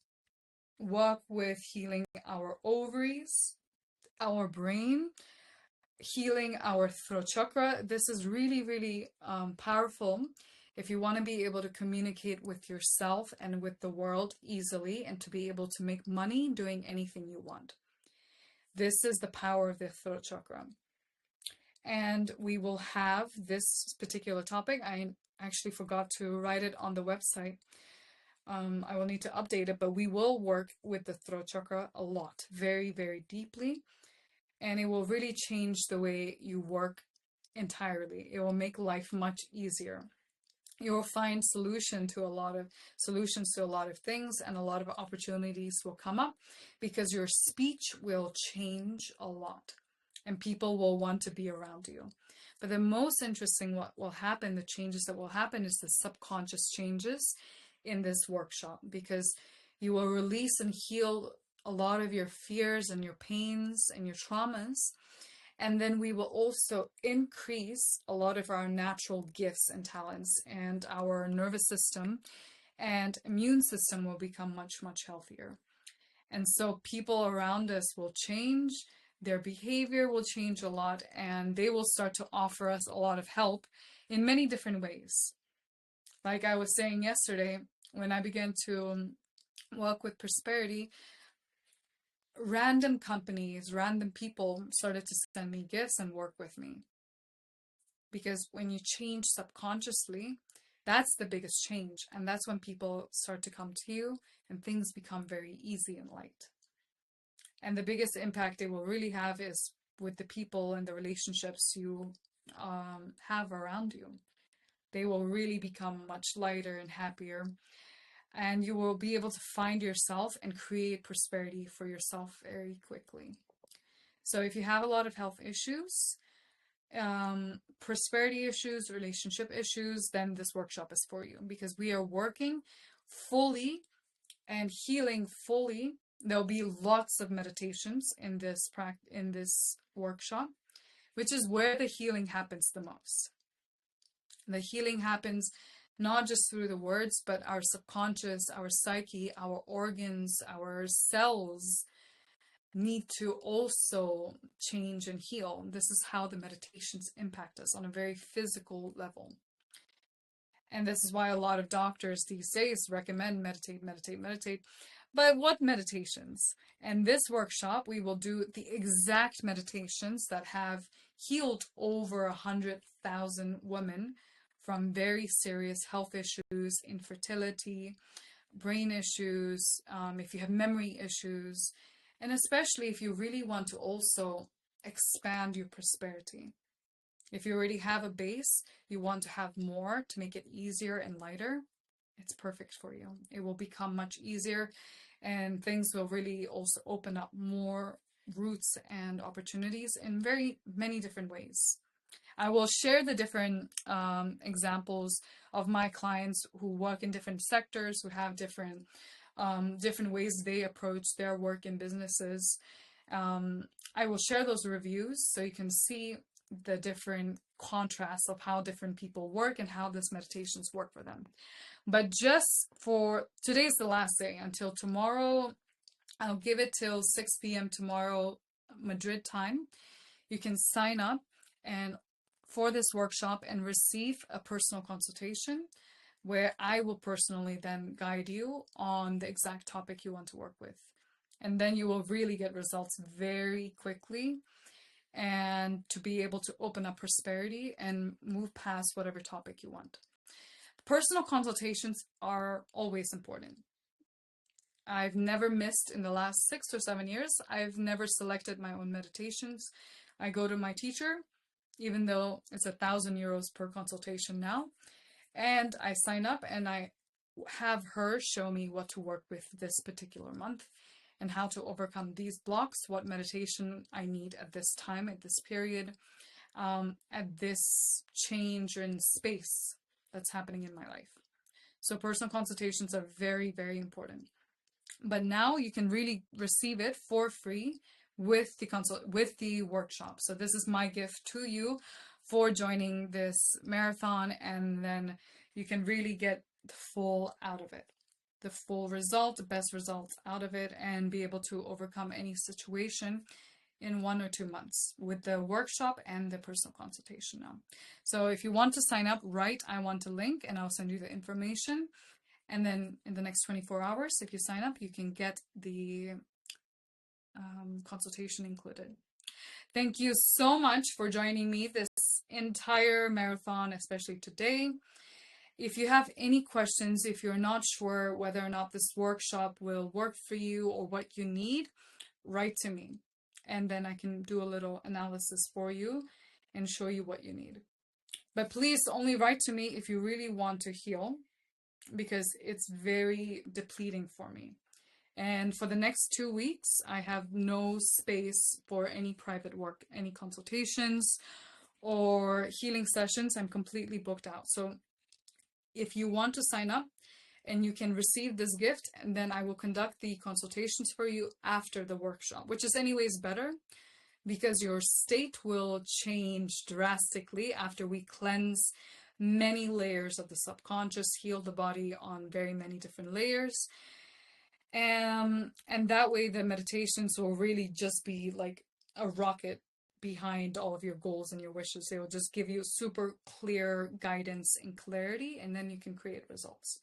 work with healing our ovaries, our brain, healing our throat chakra. This is really, really powerful if you want to be able to communicate with yourself and with the world easily and to be able to make money doing anything you want. This is the power of the throat chakra. And we will have this particular topic. I actually forgot to write it on the website. I will need to update it, but we will work with the throat chakra a lot, very, very deeply. And it will really change the way you work entirely. It will make life much easier. You will find solutions to a lot of things, and a lot of opportunities will come up because your speech will change a lot and people will want to be around you. But the most interesting what will happen, the changes that will happen, is the subconscious changes in this workshop, because you will release and heal a lot of your fears and your pains and your traumas. And then we will also increase a lot of our natural gifts and talents, and our nervous system and immune system will become much, much healthier. And so people around us will change, their behavior will change a lot, and they will start to offer us a lot of help in many different ways. Like I was saying yesterday, when I began to work with prosperity, random companies, random people started to send me gifts and work with me. because when you change subconsciously, that's the biggest change. And that's when people start to come to you and things become very easy and light. And the biggest impact it will really have is with the people and the relationships you have around you. They will really become much lighter and happier. And you will be able to find yourself and create prosperity for yourself very quickly. So if you have a lot of health issues, prosperity issues, relationship issues, then this workshop is for you, because we are working fully and healing fully. There'll be lots of meditations in this workshop, which is where the healing happens the most. The healing happens not just through the words, but our subconscious, our psyche, our organs, our cells need to also change and heal. This is how the meditations impact us on a very physical level. And this is why a lot of doctors these days recommend meditate, meditate, meditate. But what meditations? In this workshop, we will do the exact meditations that have healed over 100,000 women from very serious health issues, infertility, brain issues, if you have memory issues, and especially if you really want to also expand your prosperity. If you already have a base, you want to have more to make it easier and lighter, it's perfect for you. It will become much easier, and things will really also open up more routes and opportunities in very many different ways. I will share the different examples of my clients who work in different sectors, who have different ways they approach their work in businesses. I will share those reviews so you can see the different contrasts of how different people work and how this meditations work for them. But just for today's the last day. Until tomorrow, I'll give it till 6 p.m. tomorrow, Madrid time. You can sign up and for this workshop and receive a personal consultation where I will personally then guide you on the exact topic you want to work with. And then you will really get results very quickly, and to be able to open up prosperity and move past whatever topic you want. Personal consultations are always important. I've never missed in the last 6 or 7 years. I've never selected my own meditations. I go to my teacher, even though it's 1,000 euros per consultation now. And I sign up and I have her show me what to work with this particular month and how to overcome these blocks, what meditation I need at this time, at this period, at this change in space that's happening in my life. So personal consultations are very, very important. But now you can really receive it for free with the workshop. So this is my gift to you for joining this marathon, and then you can really get the full out of it, the full result, the best results out of it, and be able to overcome any situation in 1 or 2 months with the workshop and the personal consultation now. So if you want to sign up, write "I want to" link and I'll send you the information. And then in the next 24 hours, if you sign up, you can get the consultation included. Thank you so much for joining me this entire marathon, especially today. If you have any questions, if you're not sure whether or not this workshop will work for you or what you need, write to me. And then I can do a little analysis for you and show you what you need. But please only write to me if you really want to heal, because it's very depleting for me. And for the next 2 weeks, I have no space for any private work, any consultations or healing sessions. I'm completely booked out. So if you want to sign up and you can receive this gift, and then I will conduct the consultations for you after the workshop, which is anyways better because your state will change drastically after we cleanse many layers of the subconscious, heal the body on very many different layers. And that way the meditations will really just be like a rocket behind all of your goals and your wishes. They will just give you super clear guidance and clarity, and then you can create results.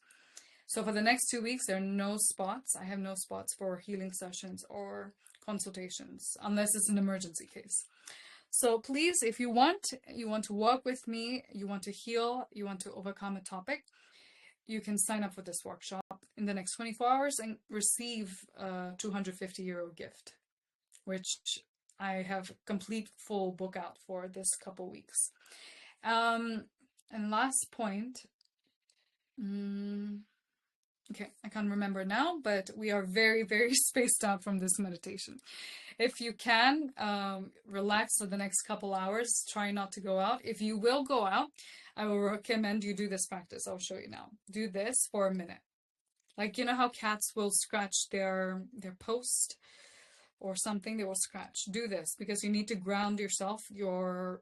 So for the next 2 weeks, there are no spots. I have no spots for healing sessions or consultations, unless it's an emergency case. So please, if you want to walk with me, you want to heal, you want to overcome a topic, you can sign up for this workshop in the next 24 hours and receive a 250 € gift, which I have complete full book out for this couple weeks. And last point, okay, I can't remember now, but we are very, very spaced out from this meditation. If you can, relax for the next couple hours, try not to go out. If you will go out, I will recommend you do this practice. I'll show you now. Do this for a minute. Like, you know how cats will scratch their post or something, they will scratch. Do this because you need to ground yourself. You're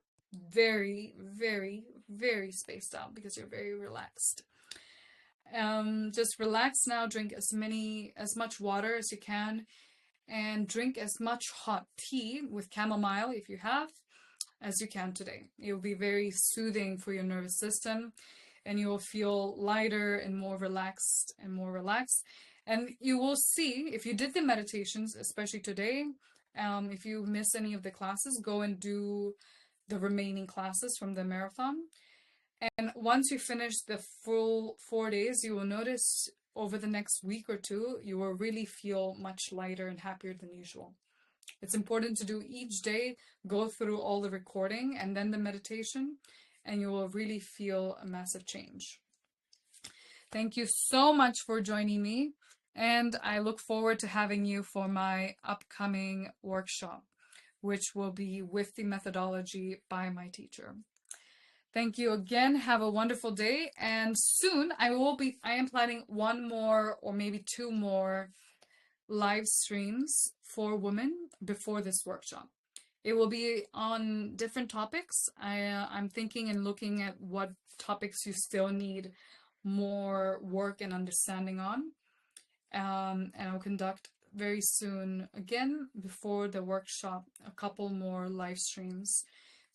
very, very, very spaced out because you're very relaxed. Just relax now, drink as much water as you can, and drink as much hot tea with chamomile if you have, as you can today. It will be very soothing for your nervous system, and you will feel lighter and more relaxed and more relaxed. And you will see, if you did the meditations, especially today, if you miss any of the classes, go and do the remaining classes from the marathon. And once you finish the full 4 days, you will notice over the next week or two, you will really feel much lighter and happier than usual. It's important to do each day, go through all the recording and then the meditation, and you will really feel a massive change. Thank you so much for joining me, and I look forward to having you for my upcoming workshop, which will be with the methodology by my teacher. Thank you again. Have a wonderful day. And soon I am planning one more or maybe two more live streams for women before this workshop. It will be on different topics. I'm thinking and looking at what topics you still need more work and understanding on. And I'll conduct very soon, again, before the workshop, a couple more live streams,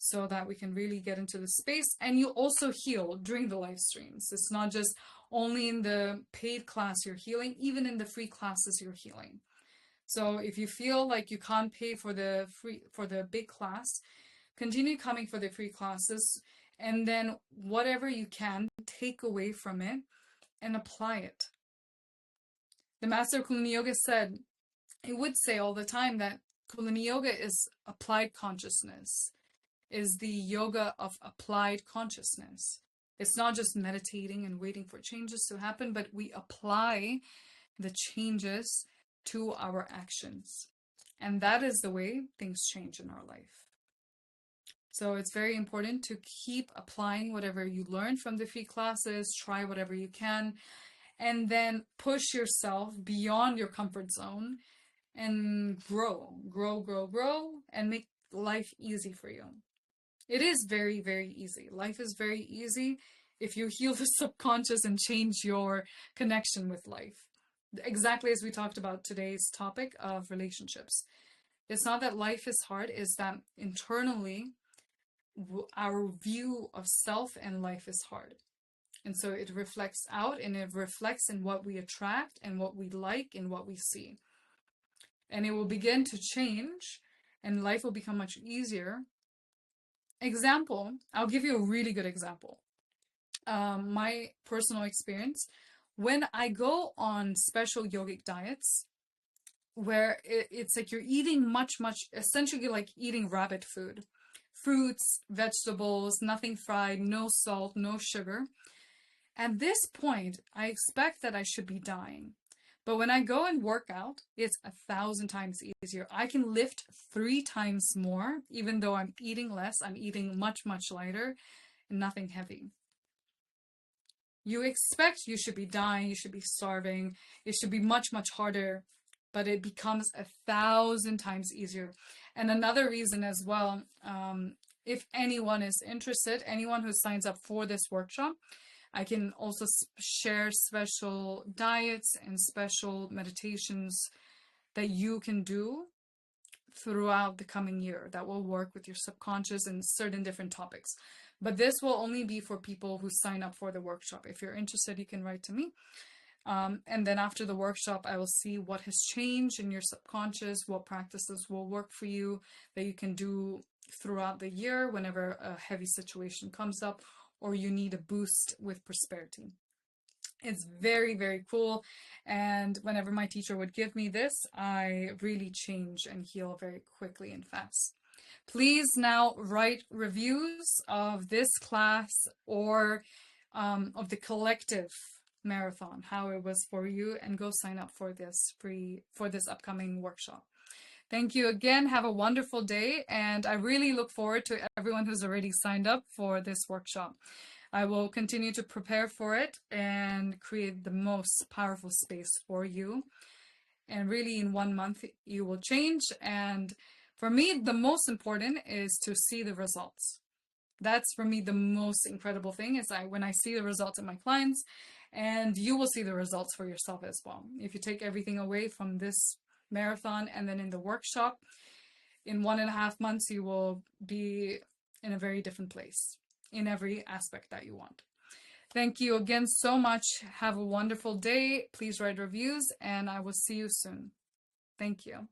so that we can really get into the space. And you also heal during the live streams. It's not just only in the paid class you're healing, even in the free classes you're healing. So if you feel like you can't pay for the big class, continue coming for the free classes, and then whatever you can take away from it and apply it. The master of Kundalini Yoga said, he would say all the time that Kundalini Yoga is applied consciousness, is the yoga of applied consciousness. It's not just meditating and waiting for changes to happen, but we apply the changes to our actions. And that is the way things change in our life. So it's very important to keep applying whatever you learn from the free classes, try whatever you can, and then push yourself beyond your comfort zone and grow, and make life easy for you. It is very, very easy. Life is very easy if you heal the subconscious and change your connection with life. Exactly as we talked about today's topic of relationships. It's not that life is hard, it's that internally our view of self and life is hard. And so it reflects out, and it reflects in what we attract and what we like and what we see. And it will begin to change, and life will become much easier. Example, I'll give you a really good example. My personal experience, when I go on special yogic diets, where it's like you're eating much, essentially like eating rabbit food. Fruits, vegetables, nothing fried, no salt, no sugar. At this point, I expect that I should be dying. But when I go and work out, it's 1,000 times easier. I can lift 3 times more, even though I'm eating less. I'm eating much, much lighter and nothing heavy. You expect you should be dying, you should be starving, it should be much, much harder, but it becomes 1,000 times easier. And another reason as well, if anyone is interested, anyone who signs up for this workshop, I can also share special diets and special meditations that you can do throughout the coming year that will work with your subconscious and certain different topics. But this will only be for people who sign up for the workshop. If you're interested, you can write to me. And then after the workshop, I will see what has changed in your subconscious, what practices will work for you that you can do throughout the year whenever a heavy situation comes up or you need a boost with prosperity. It's very, very cool. And whenever my teacher would give me this, I really change and heal very quickly and fast. Please now write reviews of this class or of the collective marathon, how it was for you, and go sign up for this upcoming workshop. Thank you again. Have a wonderful day. And I really look forward to everyone who's already signed up for this workshop. I will continue to prepare for it and create the most powerful space for you. And really in 1 month, you will change. And for me, the most important is to see the results. That's for me the most incredible thing is when I see the results of my clients, and you will see the results for yourself as well. If you take everything away from this marathon and then in the workshop, in 1.5 months, you will be in a very different place in every aspect that you want. Thank you again so much. Have a wonderful day. Please write reviews and I will see you soon. Thank you.